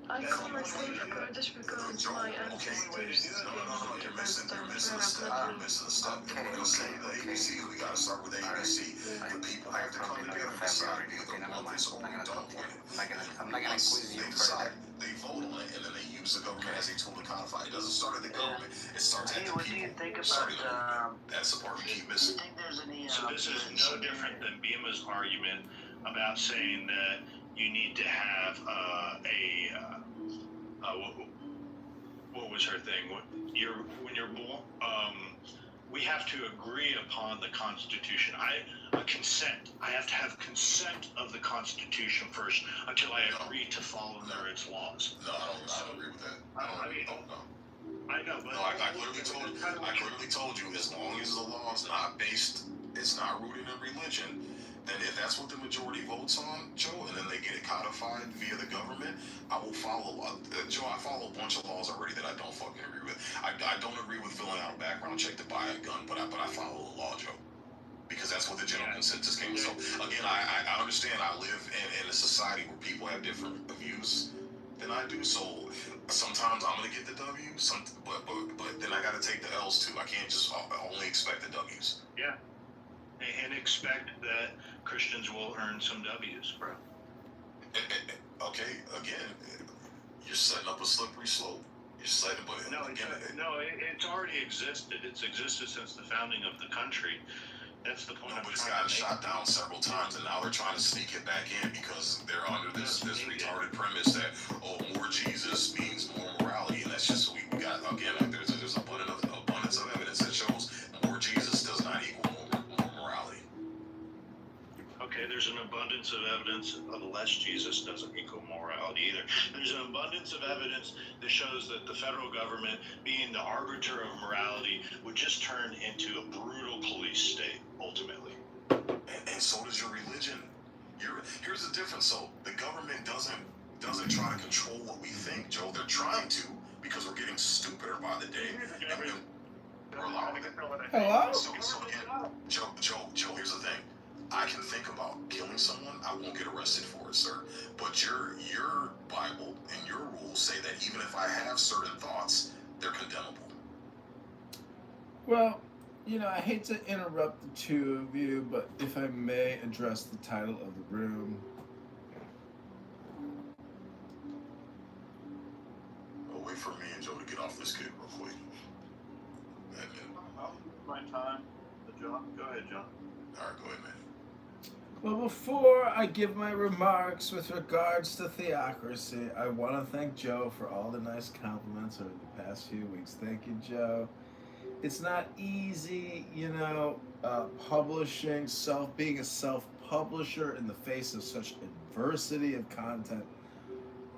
S5: I call myself Kurdish because my ancestors
S1: No, you're missing a step. You're missing a step.
S14: Okay,
S1: We're gonna say the ABC. We gotta start with the ABC. The people have to come together and decide if they want this or we don't want it.
S14: I'm not gonna quiz you
S1: They
S14: further.
S1: decide, they vote on it, and then they use the government as a tool to codify. It doesn't start at the government. It starts at
S7: Hey,
S1: the
S7: what do you
S1: people.
S7: think
S1: Starting
S7: about,
S1: That's the part we keep
S7: do you
S1: missing.
S7: think there's any,
S15: So this is no different than Bima's argument about saying that you need to have what was her thing? When you're born, we have to agree upon the Constitution. Consent. I have to have consent of the Constitution first until I agree to follow its laws.
S1: No, I don't agree with that. I don't know.
S15: I know, but
S1: No, I clearly told you, as long as the law is not based, it's not rooted in religion, then if that's what the majority votes on, Joe, and then they get it codified via the government, I will follow. Joe, I follow a bunch of laws already that I don't fucking agree with. I don't agree with filling out a background check to buy a gun, but I follow the law, Joe. Because that's what the general consensus came. So again, I understand I live in a society where people have different views than I do. So sometimes I'm gonna get the W, but then I gotta take the L's too. I can't just only expect the W's.
S15: yeah, and expect that Christians will earn some W's, bro.
S1: Okay, again, you're setting up a slippery slope. You're setting, but
S15: It's already existed. It's existed since the founding of the country. That's the point.
S1: No, but it's gotten shot down several times, and now they're trying to sneak it back in because they're under this retarded premise that more Jesus means more morality, and that's just we got again. There's abundance of evidence that shows more Jesus does not equal more morality.
S15: Okay, there's an abundance of evidence of less Jesus doesn't equal morality either. There's an abundance of evidence that shows that the federal government, being the arbiter of morality, would just turn into a brutal police state, ultimately.
S1: And so does your religion. Here's the difference. So the government doesn't try to control what we think, Joe. They're trying to because we're getting stupider by the day. And we're allowing it.
S2: Hello?
S1: So again, Joe, here's the thing. I can think about killing someone. I won't get arrested for it, sir. But your Bible and your rules say that even if I have certain thoughts,
S3: they're condemnable.
S2: Well, you know, I hate to interrupt the two of you, but if I may address the title of the room.
S3: I'll wait for me and Joe to get off this kid real quick.
S15: My time. John, go ahead, John.
S3: All right, go ahead, man.
S2: Well, before I give my remarks with regards to theocracy, I want to thank Joe for all the nice compliments over the past few weeks. Thank you, Joe. It's not easy, you know, publishing, being a self-publisher in the face of such adversity of content.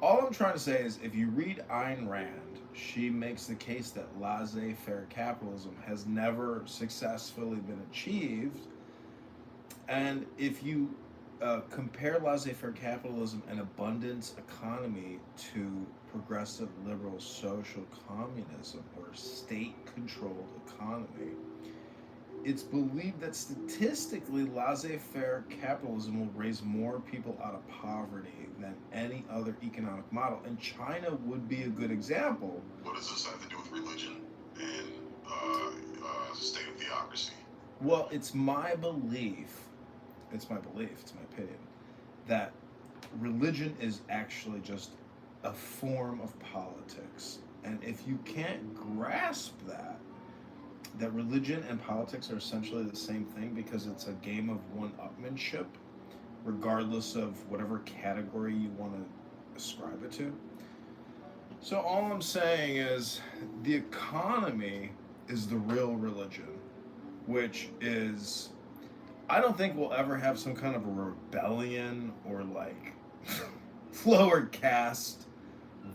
S2: All I'm trying to say is, if you read Ayn Rand, she makes the case that laissez-faire capitalism has never successfully been achieved. And if you compare laissez-faire capitalism and abundance economy to progressive liberal social communism or state-controlled economy, it's believed that statistically laissez-faire capitalism will raise more people out of poverty than any other economic model. And China would be a good example.
S3: What does this have to do with religion and state of theocracy?
S2: Well, it's my opinion, that religion is actually just a form of politics. And if you can't grasp that religion and politics are essentially the same thing because it's a game of one-upmanship, regardless of whatever category you want to ascribe it to. So all I'm saying is the economy is the real religion, which is, I don't think we'll ever have some kind of a rebellion or like lower caste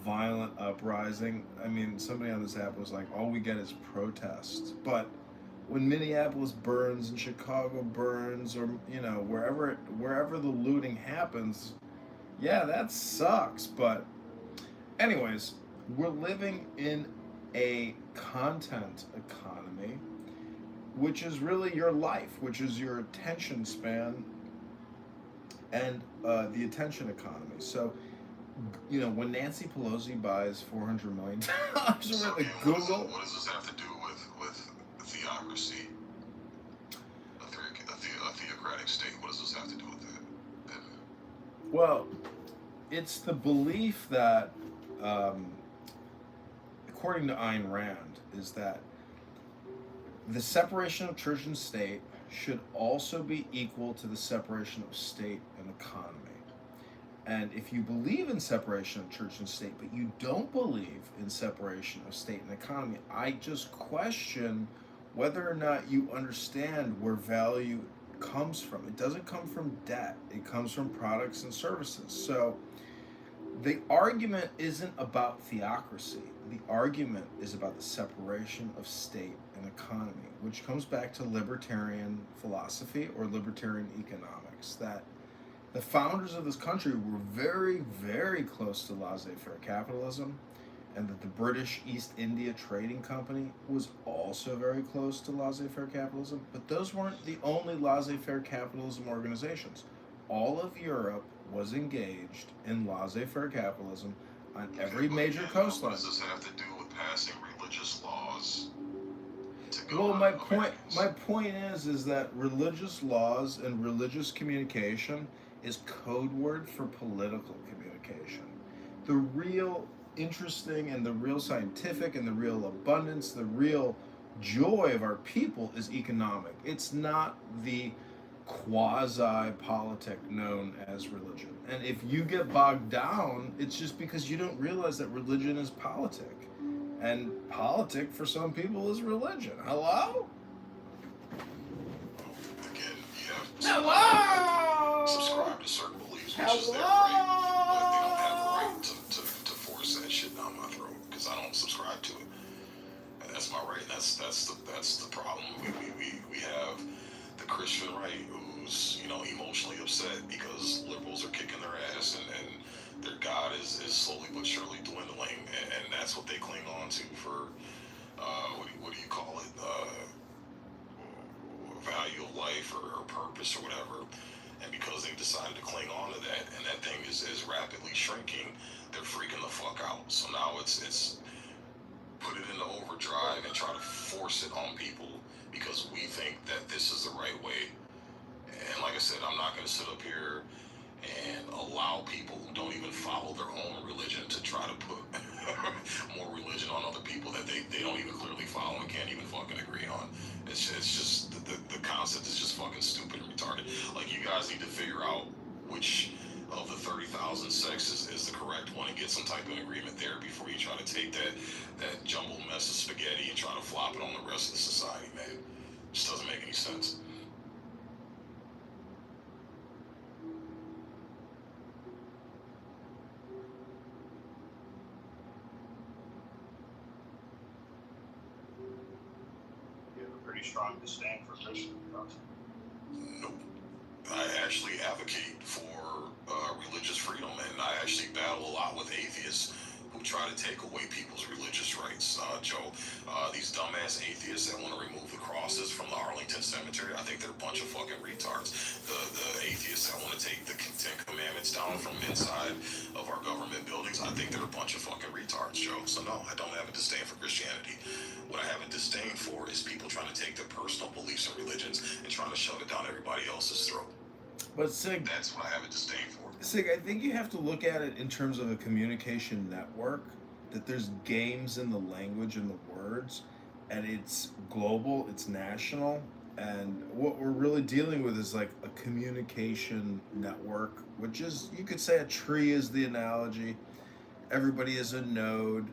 S2: violent uprising. I mean, somebody on this app was like, all we get is protests. But when Minneapolis burns and Chicago burns, or, you know, wherever the looting happens, yeah, that sucks. But anyways, we're living in a content economy, which is really your life, which is your attention span and the attention economy. So, you know, when Nancy Pelosi buys $400 million worth of Google.
S3: What does this have to do with theocracy? A theocratic state. What does this have to do with that?
S2: Well, it's the belief that, according to Ayn Rand, is that the separation of church and state should also be equal to the separation of state and economy. And if you believe in separation of church and state, but you don't believe in separation of state and economy, I just question whether or not you understand where value comes from. It doesn't come from debt. It comes from products and services. So the argument isn't about theocracy. The argument is about the separation of state and economy, which comes back to libertarian philosophy or libertarian economics, that the founders of this country were very, very close to laissez-faire capitalism, and that the British East India Trading Company was also very close to laissez-faire capitalism, but those weren't the only laissez-faire capitalism organizations. All of Europe was engaged in laissez-faire capitalism on every major coastline.
S3: What does this have to do with passing religious laws?
S2: Well, my point is that religious laws and religious communication is code word for political communication. The real interesting and the real scientific and the real abundance, the real joy of our people is economic. It's not the quasi-politic known as religion. And if you get bogged down, it's just because you don't realize that religion is politic. And politic for some people is religion. Hello?
S3: Again, you have
S2: Hello?
S3: Subscribe to certain beliefs, which
S2: Hello?
S3: is their right, but they don't have the right to force that shit down my throat because I don't subscribe to it. And that's my right. That's the problem. We have the Christian right who's, you know, emotionally upset because liberals are kicking their ass and their God is slowly but surely dwindling, and that's what they cling on to for what do you call it, value of life or purpose or whatever. And because they've decided to cling on to that, and that thing is rapidly shrinking, they're freaking the fuck out. So now it's
S16: put it into overdrive and try to force it on people because we think that this is the right way. And like I said, I'm not going to sit up here and allow people who don't even follow their own religion to try to put more religion on other people that they don't even clearly follow and can't even fucking agree on. It's just the concept is just fucking stupid and retarded. Like, you guys need to figure out which of the 30,000 sexes is the correct one and get some type of agreement there before you try to take that jumbled mess of spaghetti and try to flop it on the rest of the society, man. It just doesn't make any sense.
S15: Strong disdain for Christian drugs.
S16: Nope. I actually advocate for religious freedom, and I actually battle a lot with atheists who try to take away people's religious rights. Joe, these dumbass atheists that want to remove the crosses from the Arlington Cemetery, I think they're a bunch of fucking retards. The atheists that want to take the Ten Commandments down from inside of our government buildings, I think they're a bunch of fucking retards, Joe. So no, I don't have a disdain for Christianity. What I have a disdain for is people trying to take their personal beliefs and religions and trying to shove it down everybody else's throat.
S2: But Sig,
S16: that's what I have a disdain for.
S2: Sig, I think you have to look at it in terms of a communication network, that there's games in the language and the words, and it's global, it's national, and what we're really dealing with is like a communication network, which is, you could say a tree is the analogy, everybody is a node,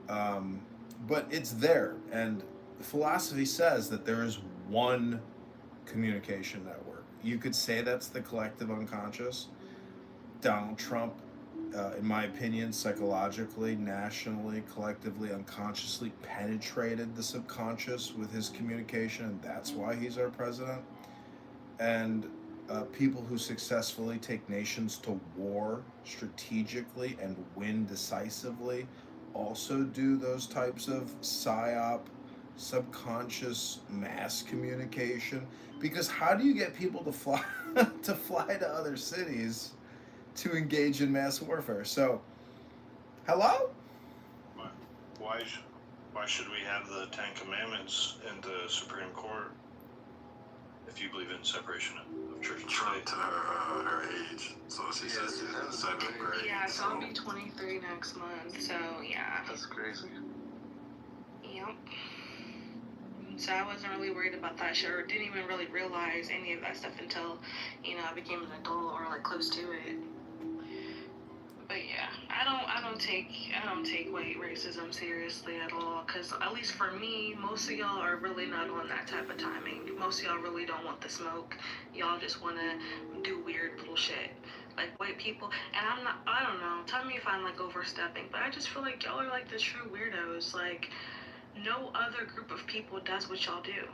S2: but it's there, and philosophy says that there is one communication network. You could say that's the collective unconscious. Donald Trump, in my opinion, psychologically, nationally, collectively, unconsciously penetrated the subconscious with his communication, and that's why he's our president. And people who successfully take nations to war strategically and win decisively also do those types of psyop, subconscious mass communication. Because how do you get people to fly to other cities to engage in mass warfare? So, hello?
S15: Why should we have the Ten Commandments in the Supreme Court if you believe in separation of church and state?
S3: To her age, so she says she's in 7th grade.
S17: Yeah, so I'll be 23 next month, so yeah.
S8: That's crazy.
S17: Yep. So I wasn't really worried about that shit, or didn't even really realize any of that stuff until, I became an adult or like close to it. But yeah, I don't take white racism seriously at all, because at least for me, most of y'all are really not on that type of timing. Most of y'all really don't want the smoke. Y'all just want to do weird bullshit. Like white people, and I don't know, tell me if I'm like overstepping, but I just feel like y'all are like the true weirdos. Like, no other group of people does what y'all do.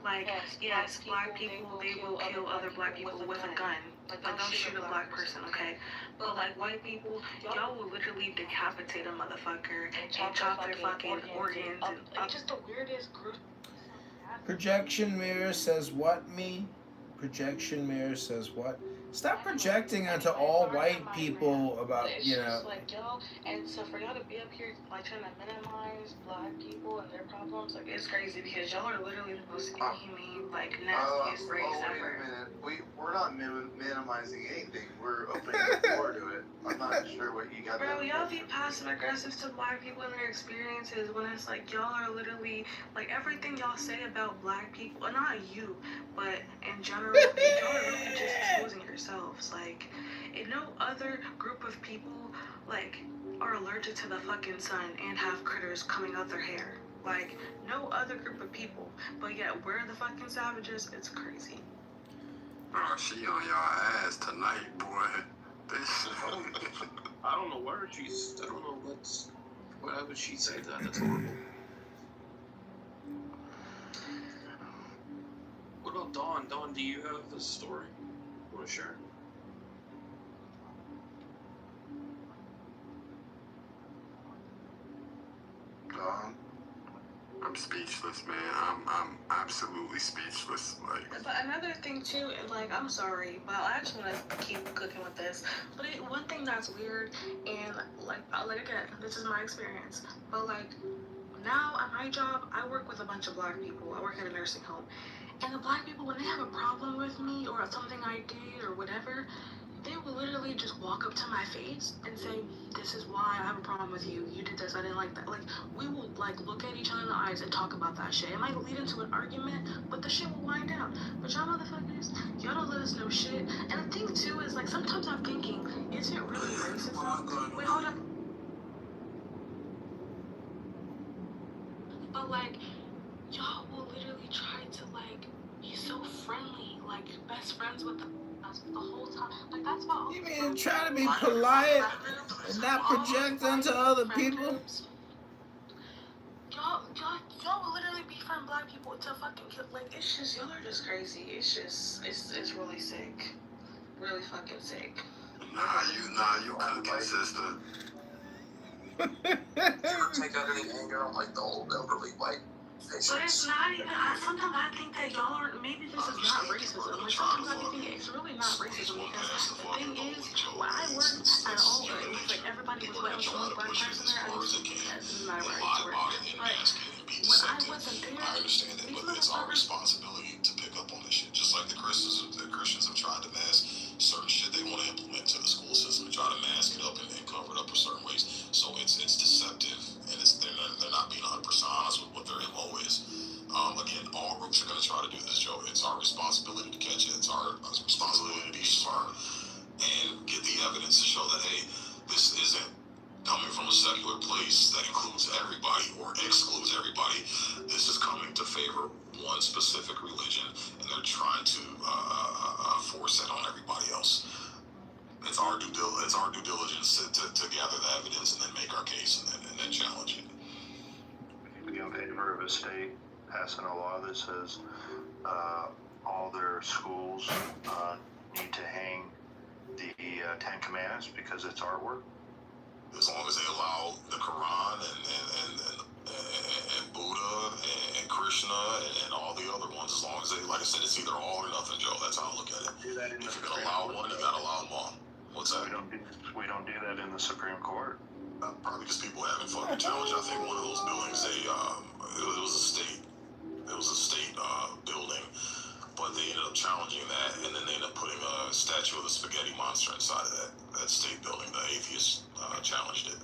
S17: Like, yes, black people, they will kill other black people with a gun. Like, don't shoot a black person, okay? But like white people, y'all will literally decapitate a motherfucker and chop their fucking organs. And just the weirdest group.
S2: Projection mirror says what, me? Projection mirror says what? Stop projecting onto all white people about,
S17: It's just like, and so for y'all to be up here, like, trying to minimize black people and their problems, like, it's crazy, because y'all are literally the most inhumane, like, nastiest race ever.
S8: Wait a minute. We're not minimizing anything. We're opening the door to it. I'm not sure what you got.
S17: Bro, y'all be passive aggressive to black people and their experiences when it's like, y'all are literally, like, everything y'all say about black people, well, not you, but in general, y'all are really just exposing yourselves. Like, and no other group of people, like, are allergic to the fucking sun and have critters coming out their hair. Like, no other group of people, but yet we're the fucking savages. It's crazy.
S3: Oh, she on your ass tonight, boy.
S6: I don't know where I don't know why would she say that? That's horrible. What about Dawn? Dawn, do you have a story you want to share?
S3: I'm speechless, man. I'm absolutely speechless. Like,
S17: but another thing too, like, I'm sorry, but I actually want to keep cooking with this. But one thing that's weird, and like again, this is my experience, but like, now at my job, I work with a bunch of black people. I work at a nursing home. And the black people, when they have a problem with me or something I did or whatever, they will literally just walk up to my face and say, this is why I have a problem with you. You did this, I didn't like that. Like, we will, like, look at each other in the eyes and talk about that shit. It might lead into an argument, but the shit will wind down. But y'all motherfuckers, y'all don't let us know shit. And the thing, too, is, like, sometimes I'm thinking, is it really racism? Wait, hold up. But, like, y'all will literally try to, like, be so friendly, like, best friends with us the whole time. Like, that's why all
S2: You mean try to be polite and not project onto other people?
S17: Y'all will literally befriend black people to fucking kill. Like, it's just, y'all are just crazy. It's just, it's really sick. Really fucking sick.
S3: Nah, you cooking, sister.
S6: You ever take out any anger on like the old elderly white patients?
S17: But it's not even, sometimes I think that y'all are, maybe this is not racism. Like, sometimes I think it's really not racism because the thing is, when I worked at all, it was like everybody was white, was the only black person there. That's not right. But when I wasn't there,
S16: I understand that, but it's our responsibility to pick up on this shit. Just like the Christians have tried to mask certain shit they want to implement to the school system and try to mask it up and cover it up in certain ways. So it's deceptive, and they're not being 100% honest with what their MO is. Again, all groups are going to try to do this, Joe. It's our responsibility to catch it. It's our responsibility to be smart and get the evidence to show that, hey, this isn't coming from a secular place that includes everybody or excludes everybody. This is coming to favor one specific religion, and they're trying to force it on everybody else. It's our due diligence to gather the evidence and then make our case and then challenge it.
S18: Be in favor of a state passing a law that says all their schools need to hang the Ten Commandments because it's artwork.
S16: As long as they allow the Quran and Buddha and Krishna and all the other ones, as long as they, like I said, it's either all or nothing, Joe. That's how I look at it. If you're gonna allow one, you gotta allow them all. What's that?
S18: We don't do that in the Supreme Court.
S16: Probably because people haven't fucking challenged. I think one of those buildings, it was a state building, but they ended up challenging that, and then they ended up putting a statue of the spaghetti monster inside of that state building. The atheists challenged it,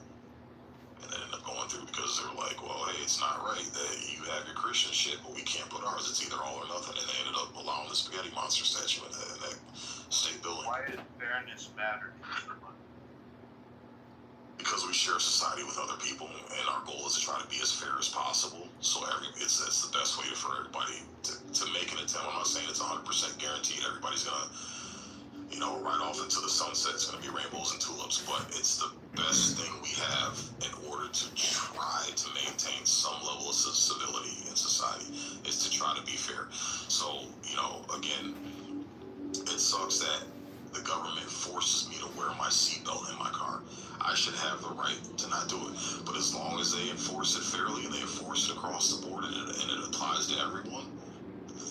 S16: and then ended up going through because they were like, well, hey, it's not right that you have your Christian shit, but we can't put ours. It's either all or nothing, and they ended up allowing the spaghetti monster statue in that state building.
S18: Why does fairness matter?
S16: Because we share society with other people, and our goal is to try to be as fair as possible. So it's the best way for everybody to make an attempt. I'm not saying it's 100% guaranteed. Everybody's gonna, ride off into the sunset. It's gonna be rainbows and tulips, but it's the best thing we have in order to try to maintain some level of civility in society. Is to try to be fair. So again, it sucks that the government forces me to wear my seatbelt in my car. I should have the right to not do it. But as long as they enforce it fairly and they enforce it across the board and it applies to everyone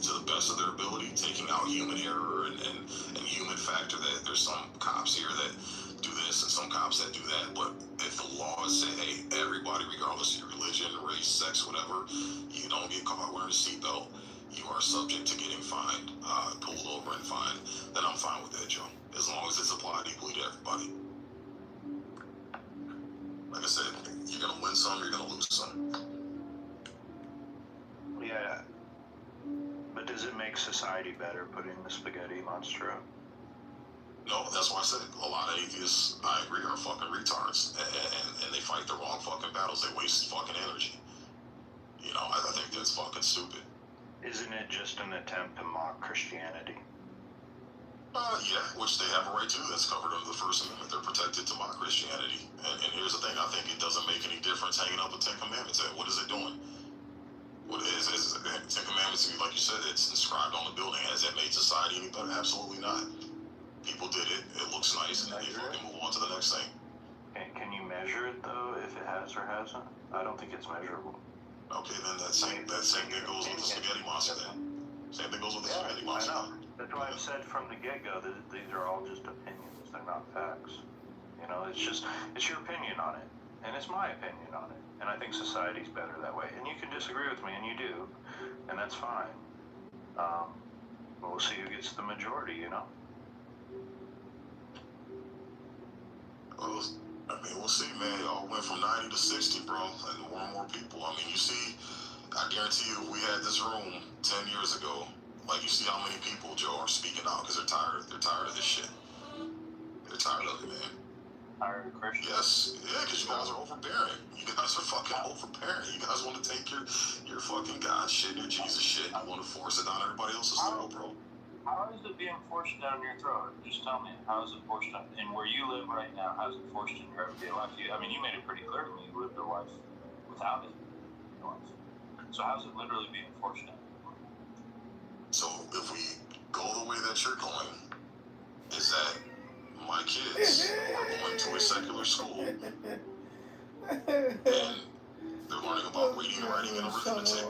S16: to the best of their ability, taking out human error and human factor, that there's some cops here that do this and some cops that do that. But if the laws say, hey, everybody, regardless of your religion, race, sex, whatever, you don't get caught wearing a seatbelt, you are subject to getting fined, pulled over and fined, then I'm fine with that, Joe. As long as it's applied equally to everybody. Like I said, you're going to win some, you're going to lose some.
S18: Yeah. But does it make society better putting the spaghetti monster up?
S16: No, that's why I said a lot of atheists, I agree, are fucking retards. And they fight the wrong fucking battles. They waste fucking energy. I think that's fucking stupid.
S18: Isn't it just an attempt to mock Christianity?
S16: Yeah, which they have a right to. That's covered under the First Amendment. They're protected to mock Christianity. And here's the thing, I think it doesn't make any difference hanging up the Ten Commandments. What is it doing? What is the Ten Commandments, like you said, it's inscribed on the building. Has that made society any better? Absolutely not. People did it, it looks nice, and then they fucking move on to the next thing.
S18: Can you measure it, though, if it has or hasn't? I don't think it's measurable.
S16: Okay, then that same thing goes with the spaghetti monster then. Same thing goes with the spaghetti monster.
S18: I know. That's why I've said from the get-go that these are all just opinions. They're not facts. It's your opinion on it. And it's my opinion on it. And I think society's better that way. And you can disagree with me, and you do, and that's fine. But we'll see who gets the majority, you know?
S16: Well, I mean, we'll see, man. Y'all went from 90 to 60, bro, and more and more people. I mean, you see, I guarantee you, if we had this room 10 years ago, like, you see how many people, Joe, are speaking out because they're tired. They're tired of this shit. They're tired of it, man.
S18: Tired of Christians?
S16: Yes, yeah, because you guys are overbearing. You guys are fucking overbearing. You guys want to take your fucking God shit, your Jesus shit, and you want to force it down everybody else's throat, bro.
S18: How is it being forced down your throat? Just tell me, how is it forced down? And where you live right now, how is it forced in your everyday life? I mean, you made it pretty clear to me you lived a life without it. So how's it literally being forced down?
S16: So if we go the way that you're going, is that my kids are going to a secular school and they're learning about reading, writing, and arithmetic,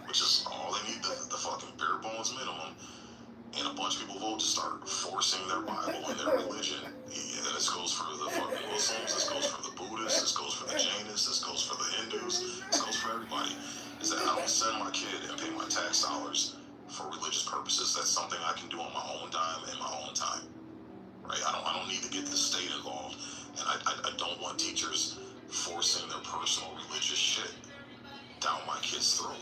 S16: which is all they need, the fucking bare bones minimum. And a bunch of people vote to start forcing their Bible and their religion. And this goes for the fucking Muslims, this goes for the Buddhists, this goes for the Jainists, this goes for the Hindus, this goes for everybody. Is that I don't send my kid and pay my tax dollars for religious purposes. That's something I can do on my own dime and my own time. Right? I don't need to get the state involved. And I don't want teachers forcing their personal religious shit down my kid's throat.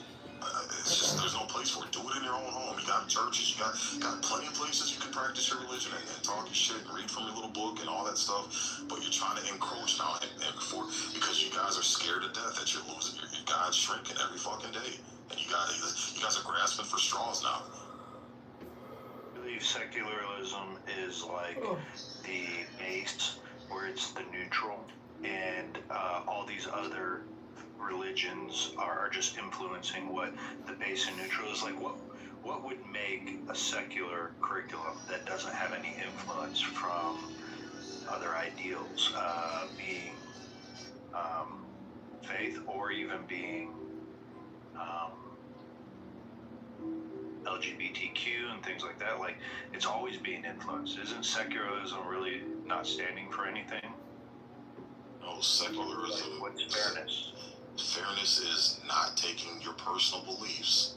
S16: It's just, there's no place for it. Do it in your own home. You got churches, you got plenty of places you can practice your religion and talk your shit and read from your little book and all that stuff. But you're trying to encroach now because you guys are scared to death that you're losing. Your God's shrinking every fucking day. And you guys are grasping for straws now.
S18: I believe secularism is like the base where it's the neutral, and all these other religions are just influencing what the base and neutral is. Like, what would make a secular curriculum that doesn't have any influence from other ideals, being faith, or even being LGBTQ and things like that? Like, it's always being influenced. Isn't secularism really not standing for anything?
S16: No, secularism.
S18: Like, what's fairness?
S16: Fairness is not taking your personal beliefs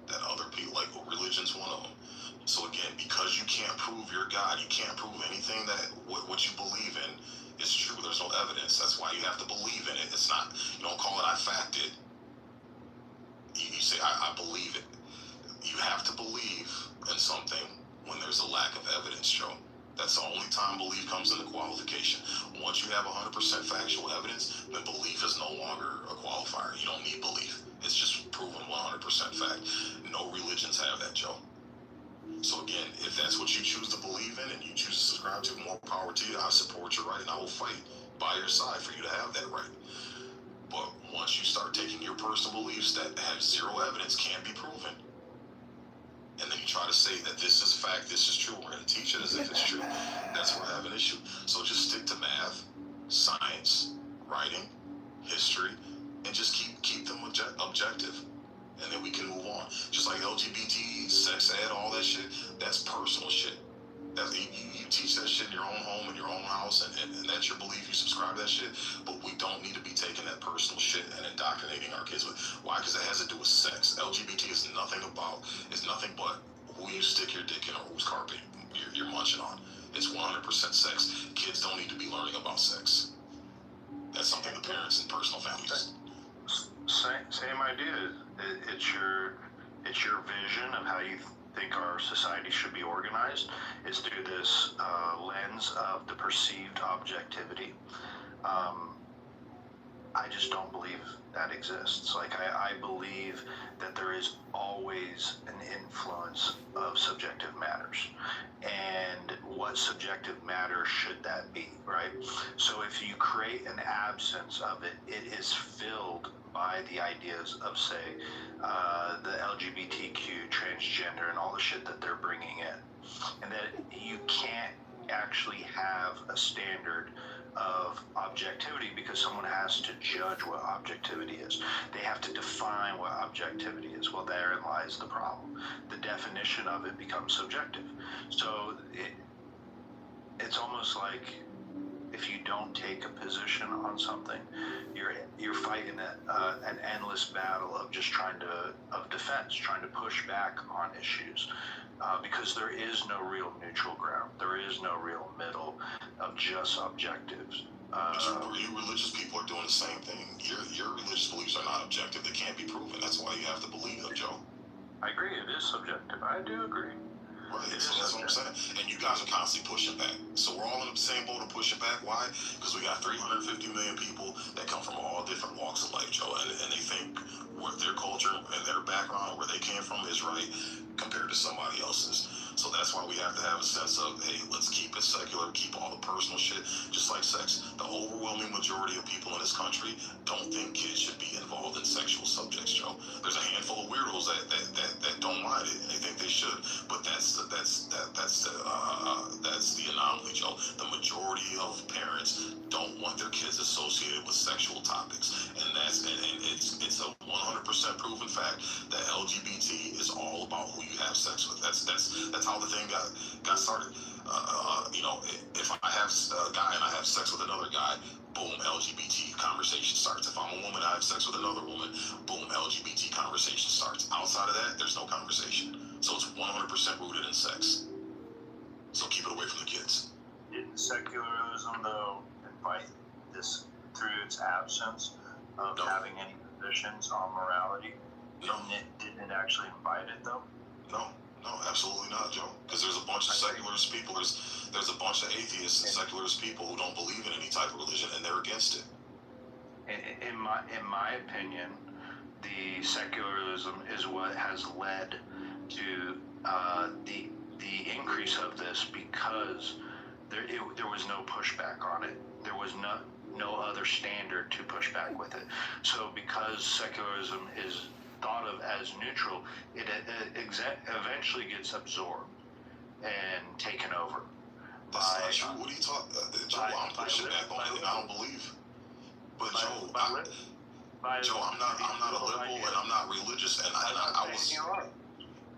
S16: that other people, like religion's one of them. So again, because you can't prove your God, you can't prove anything that what you believe in is true. There's no evidence. That's why you have to believe in it. It's not, you don't call it I fact it. You say I believe it. You have to believe in something when there's a lack of evidence, Joe. That's the only time belief comes into qualification. Once you have 100% factual evidence, then belief is no longer a qualifier. You don't need belief. It's just proven 100% fact. No religions have that, Joe. So again, if that's what you choose to believe in and you choose to subscribe to, more power to you. I support your right and I will fight by your side for you to have that right. But once you start taking your personal beliefs that have zero evidence, can't be proven, and then you try to say that this is fact, this is true, we're going to teach it as if it's true, that's where I have an issue. So just stick to math, science, writing, history, and just keep them objective. And then we can move on. Just like LGBT, sex ed, all that shit, that's personal shit. You teach that shit in your own home, in your own house, and that's your belief. You subscribe to that shit. But we don't need to be taking that personal shit and indoctrinating our kids with. Why? Because it has to do with sex. LGBT is nothing but who you stick your dick in or whose carpet you're munching on. It's 100% sex. Kids don't need to be learning about sex. That's something the parents and personal families.
S18: Same idea. It's your vision of how you think our society should be organized. It's through this lens of the perceived objectivity. I just don't believe that exists. Like, I believe that there is always an influence of subjective matters. And what subjective matter should that be, right? So if you create an absence of it, it is filled by the ideas of, say, the LGBTQ, transgender, and all the shit that they're bringing in. And that you can't actually have a standard of objectivity because someone has to judge what objectivity is. They have to define what objectivity is. Well, therein lies the problem. The definition of it becomes subjective. So it's almost like if you don't take a position on something, you're fighting an endless battle of just of defense, trying to push back on issues, because there is no real neutral ground. There is no real middle of just objectives.
S16: You religious people are doing the same thing. Your religious beliefs are not objective. They can't be proven. That's why you have to believe them, Joe.
S18: I agree. It is subjective. I do agree.
S16: Right, so that's what I'm saying. And you guys are constantly pushing back. So we're all in the same boat of pushing back. Why? Because we got 350 million people that come from all different walks of life, Joe, and they think what their culture and their background, where they came from, is right compared to somebody else's. So that's why we have to have a sense of, hey, let's keep it secular, keep all the personal shit, just like sex. The overwhelming majority of people in this country don't think kids should be involved in sexual subjects, Joe. There's a handful of weirdos that don't mind it, and they think they should, but that's the anomaly, Joe. The majority of parents don't want their kids associated with sexual topics, and it's a 100% proven fact that LGBT is all about who you have sex with. That's how the thing got started. If I have a guy and I have sex with another guy, boom, LGBT conversation starts. If I'm a woman, I have sex with another woman, boom, LGBT conversation starts. Outside of that, there's no conversation. So it's 100% rooted in sex. So keep it away from the kids.
S18: Didn't secularism, though, invite this through its absence of having any positions on morality?
S16: No.
S18: Didn't it actually invite it, though?
S16: No, absolutely not, Joe. Because there's a bunch of secularist people, there's a bunch of atheists and secularist people who don't believe in any type of religion, and they're against it.
S18: In my opinion, the secularism is what has led to the increase of this, because there was no pushback on it. There was no other standard to push back with it. So because secularism is thought of as neutral, it eventually gets absorbed and taken over.
S16: That's not true. What are you talking about? Joe, I'm pushing back on it, and I don't believe. But Joe, I'm not a liberal, and I'm not religious, and I was.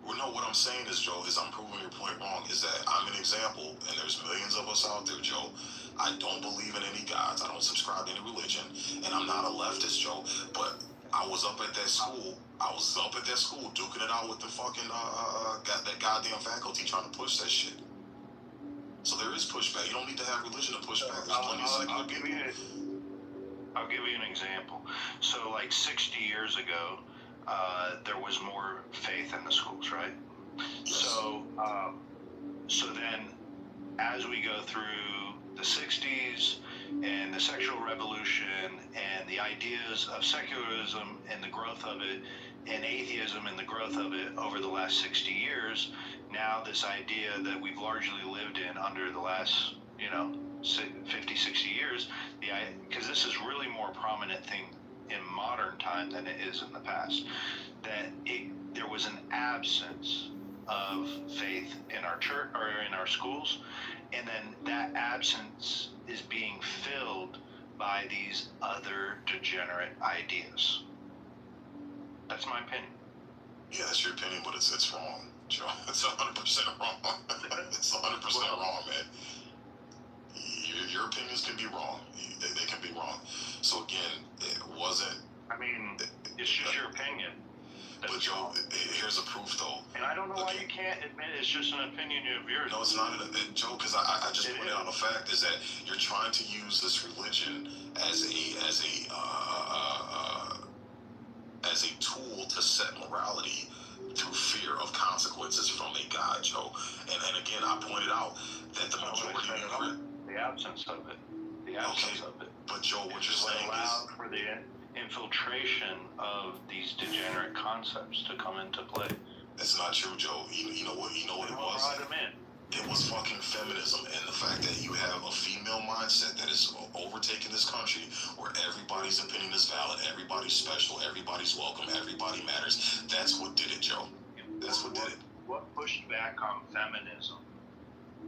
S16: Well, no, what I'm saying is, Joe, is I'm proving your point wrong, is that I'm an example, and there's millions of us out there, Joe. I don't believe in any gods. I don't subscribe to any religion, and I'm not a leftist, Joe. But I was up at that school. Duking it out with the fucking that goddamn faculty trying to push that shit. So there is pushback. You don't need to have religion to push back. There's plenty of secular people.
S18: I'll give you an example. So, like 60 years ago, there was more faith in the schools, right?
S16: Yes.
S18: So then, as we go through the 60s and the sexual revolution and the ideas of secularism and the growth of it, and atheism and the growth of it over the last 60 years, now this idea that we've largely lived in under the last, 50, 60 years, because this is really more prominent thing in modern time than it is in the past, that there was an absence of faith in our church or in our schools, and then that absence is being filled by these other degenerate ideas. That's my opinion.
S16: Yeah, that's your opinion, but it's wrong, Joe. It's 100% wrong. It's 100% wrong, man. Your opinions can be wrong. They can be wrong. So again, it wasn't.
S18: I mean, it's just your opinion.
S16: But Joe, here's a proof though.
S18: And I don't know why you can't admit it's just an opinion of yours.
S16: No, it's not Joe, because I just pointed out a fact is that you're trying to use this religion as a tool to set morality through fear of consequences from a God, Joe. And again, I pointed out that the majority of
S18: the absence of it.
S16: But Joe, what you're saying
S18: allowed for the infiltration of these degenerate concepts to come into play.
S16: That's not true, Joe. You know what it was? It was fucking feminism, and the fact that you have a female mindset that is overtaking this country, where everybody's opinion is valid, everybody's special, everybody's welcome, everybody matters. That's what did it, Joe. That's what did it.
S18: What pushed back on feminism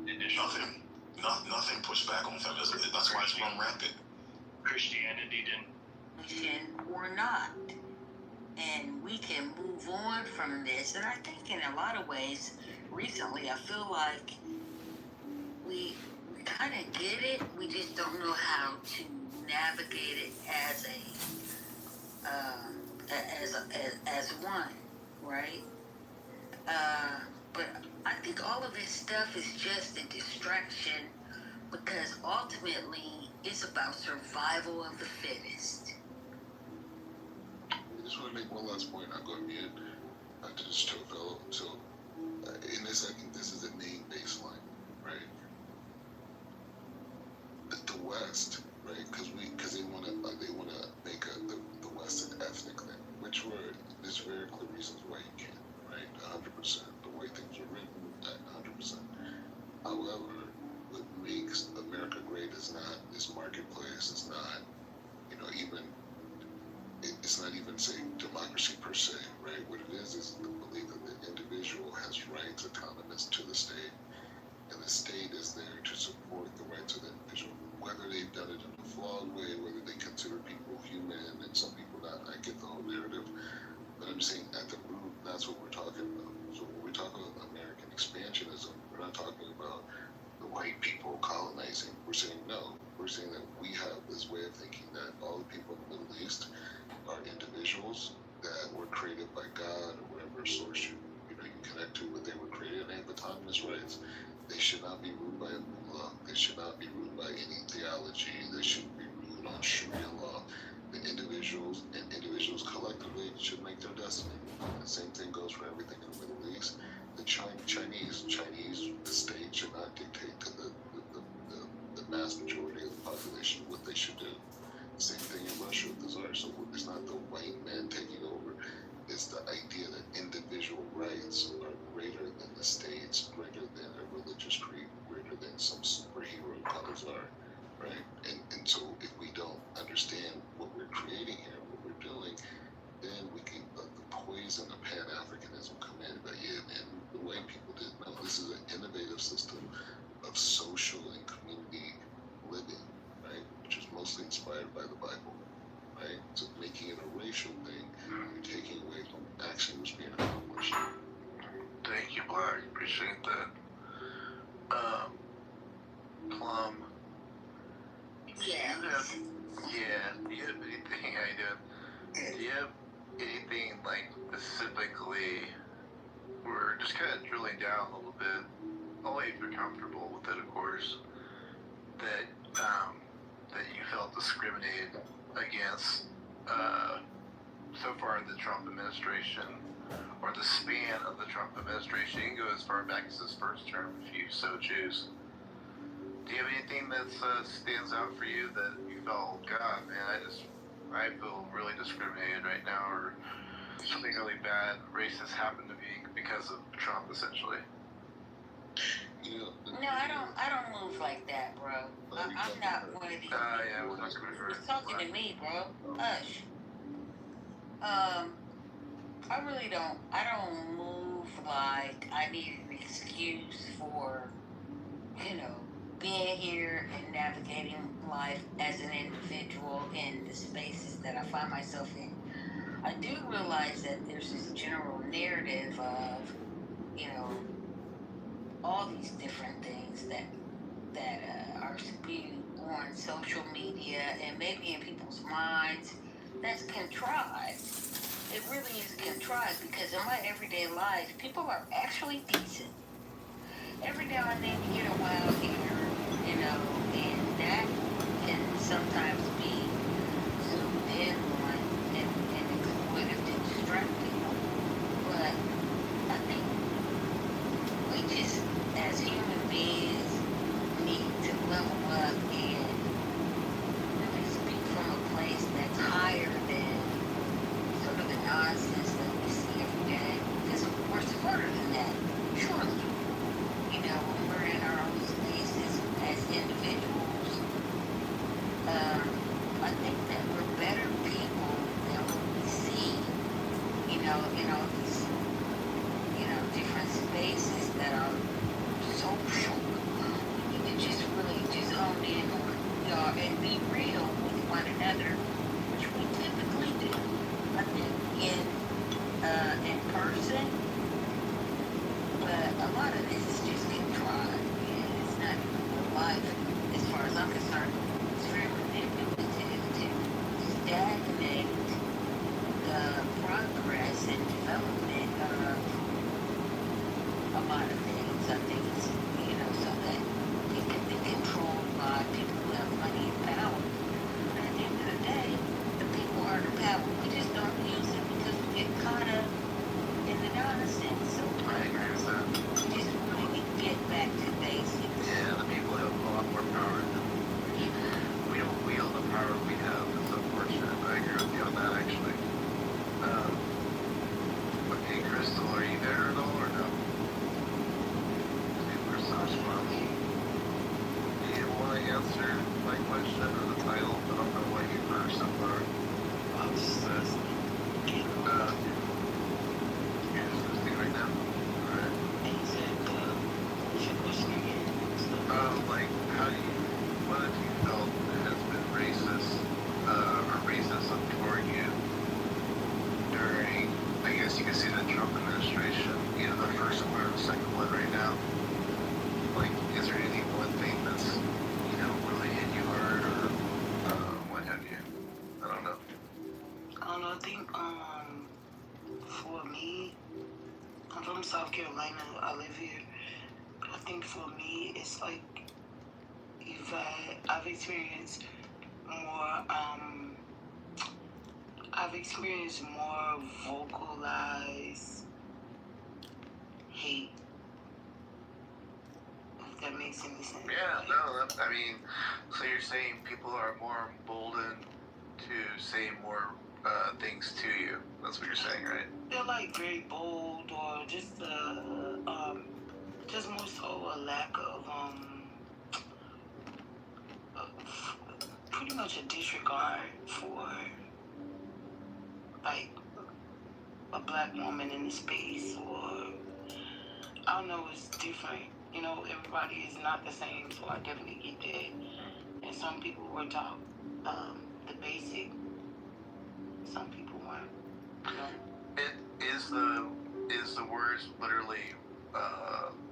S18: initially?
S16: Nothing pushed back on feminism. That's why it's run rampant.
S18: Christianity didn't.
S19: Or not. And we can move on from this. And I think in a lot of ways, recently, I feel like we kind of get it. We just don't know how to navigate it as as one, right? But I think all of this stuff is just a distraction because ultimately it's about survival of the fittest.
S20: I just want to make one last point. I'll go on mute to this show fellow. So, in this, I think this is the main baseline, right? The West, right? Because they want to make the West an ethnic thing, which there's very clear reasons why you can't, right? 100%. The way things are written, 100%. However, what makes America great is not this marketplace. It's not, even. It's not even saying democracy per se, right? What it is the belief that the individual has rights autonomous to the state, and the state is there to support the rights of the individual. Whether they've done it in a flawed way, whether they consider people human and some people not, I get the whole narrative, but I'm saying at the root, that's what we're talking about. So when we talk about American expansionism, we're not talking about the white people colonizing. We're saying no. We're saying that we have this way of thinking that all the people in the Middle East are individuals that were created by God or whatever source you connect to, but they were created and they have autonomous rights. They should not be ruled by a mullah. They should not be ruled by any theology. They shouldn't be ruled on Sharia law. The individuals collectively should make their destiny. The same thing goes for everything in the Middle East. The Chinese, the state should not dictate to the mass majority of the population what they should do. Same thing in Russia with the Tsar. So it's not the white man taking over. It's the idea that individual rights are greater than the state's, greater than a religious creed, greater than some superhero called a Tsar, right? And so if we don't understand what we're creating here, what we're doing, then we can let the poison of Pan-Africanism come in. But yeah, man, the white people didn't know. This is an innovative system of social and community living, right? Which is mostly inspired by the Bible, right? So making it a racial thing, you're taking away from actually what's being accomplished.
S8: Thank you, Black. Appreciate that. Plum.
S19: Yeah.
S8: Do you have anything? How you doing? Do you have anything like specifically? We're just kind of drilling down a little bit. Only if you're comfortable with it, of course. That you felt discriminated against so far in the Trump administration, or the span of the Trump administration. You can go as far back as his first term if you so choose. Do you have anything that stands out for you that you felt, God, man, I feel really discriminated right now, or something really bad, racist happened to me because of Trump, essentially?
S19: No, I don't move like that, bro. I'm not one of these people.
S8: Yeah, we're talking to her.
S19: You're talking to me, bro. Hush. I really don't. I don't move like I need an excuse for, being here and navigating life as an individual in the spaces that I find myself in. I do realize that there's this general narrative of, all these different things that are spewed on social media and maybe in people's minds. That's contrived. It really is contrived because in my everyday life, people are actually decent. Every now and then you get a wild ear, and that can sometimes be zoomed in on and exploitive to distract people. But I think we just, as human beings, need to level up and really speak from a place that's higher than sort of the nonsense that we see every day. Because we're smarter than that, surely. When we're in our own spaces as individuals, I think that we're better people than what we see, in all these, different spaces that are social. We need to just really hone in on what we are and be real with one another, which we typically do. I think in person, but a lot of this is just contrived. It's not even real life.
S21: don't know. I think for me, I'm from South Carolina. I live here. I think for me, it's like I've experienced more. I've experienced more vocalized hate. If that makes any sense.
S8: Yeah, no, I mean, so you're saying people are more emboldened to say more things to you. That's what you're saying, right?
S21: They're like very bold, or just more so a lack of pretty much a disregard for like a black woman in the space, or I don't know, it's different. You know, everybody is not the same, so I definitely get that. And some people were taught the basic. Some people weren't. You know?
S8: Is the words literally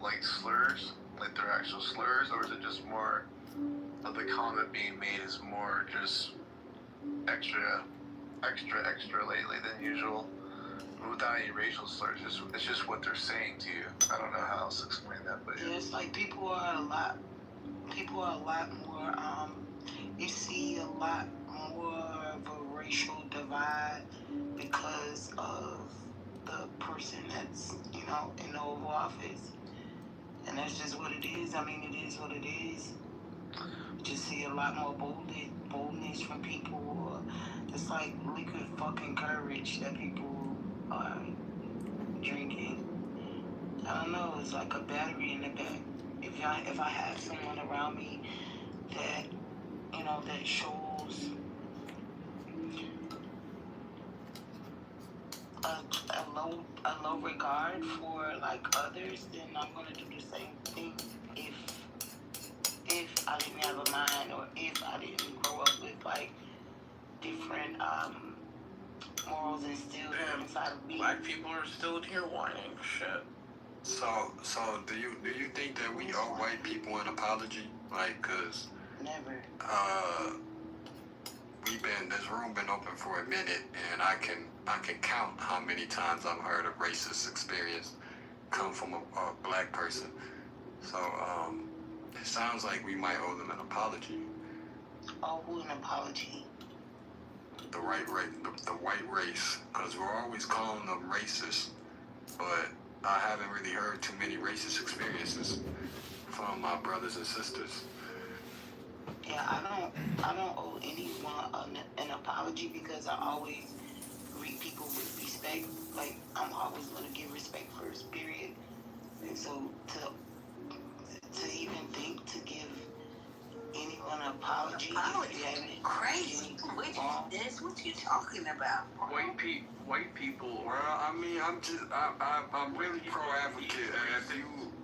S8: like slurs, like they're actual slurs, or is it just more of the comment being made is more just extra lately than usual, without any racial slurs? It's just what they're saying to you. I don't know how else to explain that, but
S21: yeah, it's like people are a lot more. You see a lot more of a racial divide because of the person that's, you know, in the Oval Office. And that's just what it is. I mean, it is what it is. You just see a lot more boldness from people. It's like liquid fucking courage that people are drinking. I don't know. It's like a battery in the back. If I have someone around me that, you know, that shows a low regard for like others, then I'm gonna do the same thing. If I didn't have a mind, or if I didn't grow up with like different morals instilled inside of me.
S22: Black people are still in here whining. Shit.
S3: So do you think that we owe white people an apology? Like, cause
S21: never.
S3: This room been open for a minute, and I can count how many times I've heard a racist experience come from a black person. So it sounds like we might owe them an apology.
S21: Oh, who an apology?
S3: The white race, because we're always calling them racist, but I haven't really heard too many racist experiences from my brothers and sisters.
S21: Yeah, I don't owe anyone an apology, because I always greet people with respect. Like, I'm always gonna give respect first, period. And so to even think to give anyone an apology, if you haven't
S19: crazy. What you talking about?
S22: White people.
S3: Well, I mean, I'm really pro-advocate.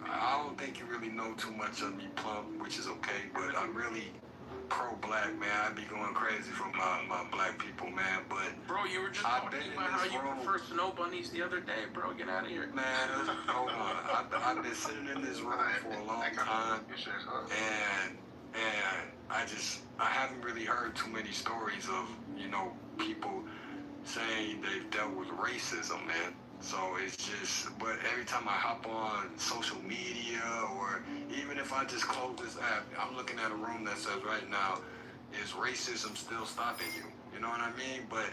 S3: I don't think you really know too much of me, Plum, which is okay, but I'm really pro-black, man. I be going crazy for my black people, man. But
S22: bro, you were just talking about how you prefer snow bunnies the other day, bro. Get out of here,
S3: man. Hold on. I've been sitting in this room for a long time, and I haven't really heard too many stories of, you know, people saying they've dealt with racism, man. So it's just, but every time I hop on social media, or even if I just close this app, I'm looking at a room that says right now, is racism still stopping you? You know what I mean? But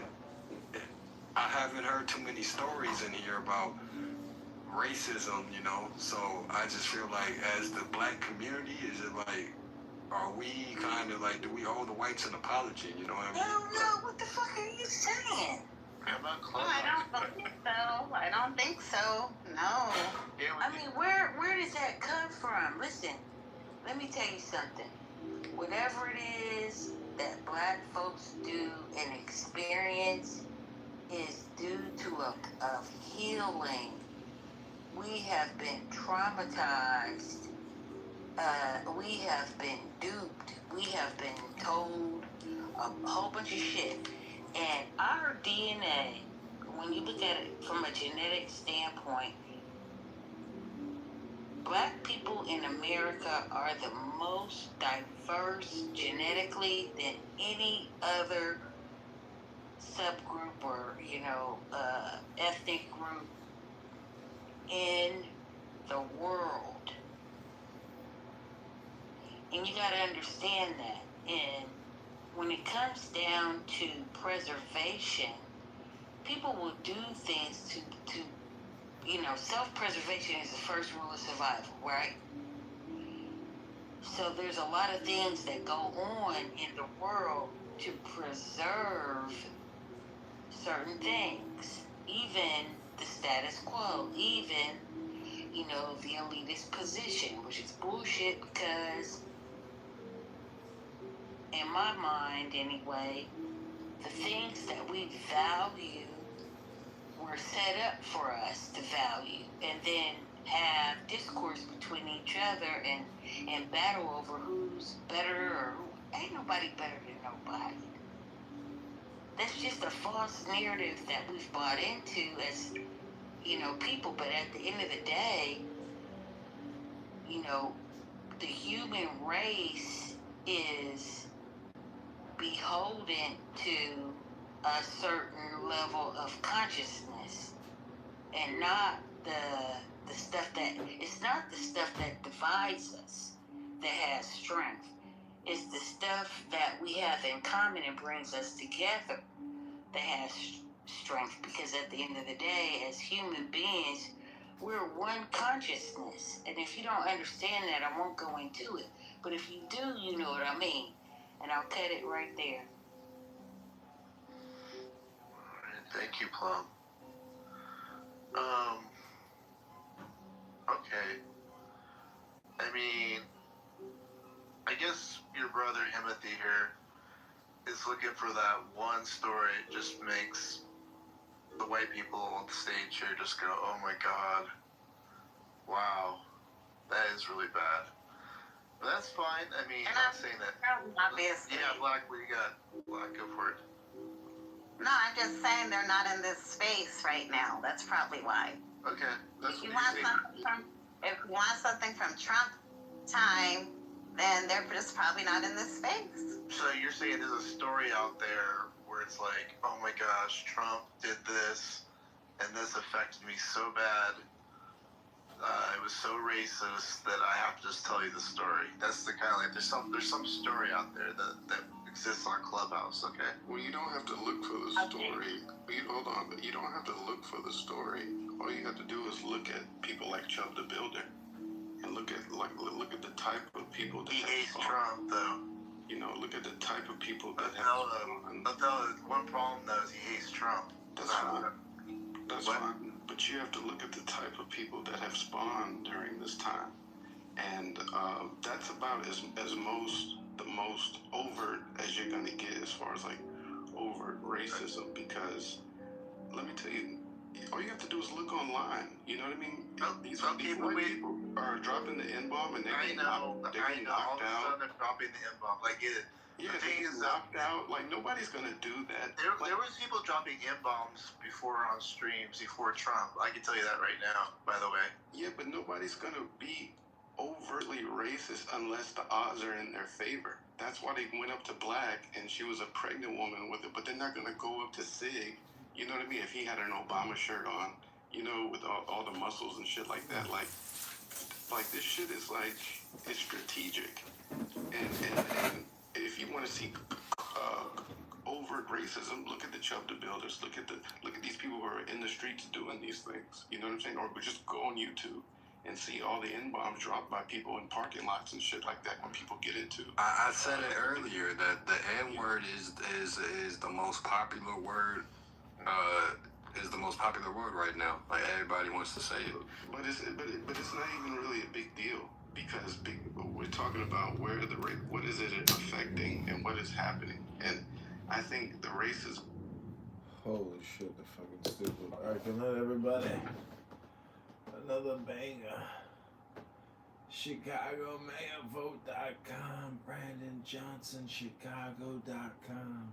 S3: I haven't heard too many stories in here about racism, you know? So I just feel like, as the black community, is it like, are we kind of like, do we owe the whites an apology? You know what I mean?
S19: Hell no, what the fuck are you saying? I don't think so. No. I mean, where does that come from? Listen, let me tell you something. Whatever it is that black folks do and experience is due to a healing. We have been traumatized. We have been duped. We have been told a whole bunch of shit. And our DNA, when you look at it from a genetic standpoint, black people in America are the most diverse genetically than any other subgroup or, ethnic group in the world. And you got to understand that. And when it comes down to preservation, people will do things to self-preservation is the first rule of survival, right? So there's a lot of things that go on in the world to preserve certain things, even the status quo, even, the elitist position, which is bullshit because, in my mind anyway, the things that we value were set up for us to value and then have discourse between each other and battle over who's better or who ain't nobody better than nobody. That's just a false narrative that we've bought into as, people. But at the end of the day, the human race is beholden to a certain level of consciousness and not the stuff that, it's not the stuff that divides us that has strength. It's the stuff that we have in common and brings us together that has strength, because at the end of the day, as human beings, we're one consciousness. And if you don't understand that, I won't go into it. But if you do, you know what I mean. And I'll cut it right there.
S8: Alright, thank you, Plum. Okay. I mean, I guess your brother Timothy here is looking for that one story. It just makes the white people on the stage here just go, oh my god, wow, that is really bad. But that's fine. I mean, I'm not saying that.
S13: Obviously.
S8: Yeah, Black, what you got? Black, go for it.
S13: No, I'm just saying they're not in this space right now. That's probably why.
S8: Okay, that's
S13: If you want something from Trump time, then they're just probably not in this space.
S8: So you're saying there's a story out there where it's like, oh my gosh, Trump did this, and this affected me so bad. It was so racist that I have to just tell you the story. That's the kind of like there's some story out there that exists on Clubhouse. Okay.
S4: Well, you don't have to look for the story. Hold on, but you don't have to look for the story. All you have to do is look at people like Chubb the Builder, and look at the type of people that
S8: he hates Trump, though.
S4: Look at the type of people that
S8: one problem though is he hates Trump.
S4: That's fine. That's fine. But you have to look at the type of people that have spawned during this time, and that's about the most overt as you're gonna get as far as like overt racism. Because let me tell you, all you have to do is look online. You know what I mean? These white people are dropping the N-bomb and they're getting knocked out.
S8: All of a sudden they're dropping the N-bomb. Like it.
S4: Yeah, the thing is knocked out. Like nobody's gonna do that.
S8: There was people dropping N-bombs before on streams before Trump. I can tell you that right now. By the way.
S4: Yeah, but nobody's gonna be overtly racist unless the odds are in their favor. That's why they went up to Black and she was a pregnant woman with it. But they're not gonna go up to Sig. You know what I mean? If he had an Obama shirt on, with all the muscles and shit like that, like this shit is like, it's strategic. And if you want to see overt racism, look at the Chubb the Builders. Look at these people who are in the streets doing these things. You know what I'm saying? Or just go on YouTube and see all the N-bombs dropped by people in parking lots and shit like that when people get into.
S3: I said it earlier that the N-word is the most popular word. Is the most popular word right now. Like everybody wants to say it.
S4: But it's not even really a big deal, because we're talking about what is it affecting and what is happening. And I think the racism.
S2: Holy shit, the fucking stupid. Alright, good night, everybody. Another banger. ChicagoMayorVote.com. Brandon Johnson, Chicago.com.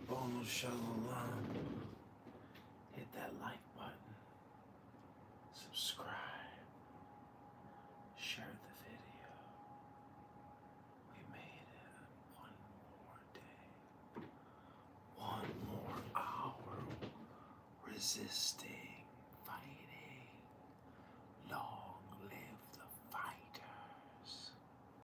S2: Bono Shalom. Hit that like button. Subscribe. Share the video. We made it one more day. resisting.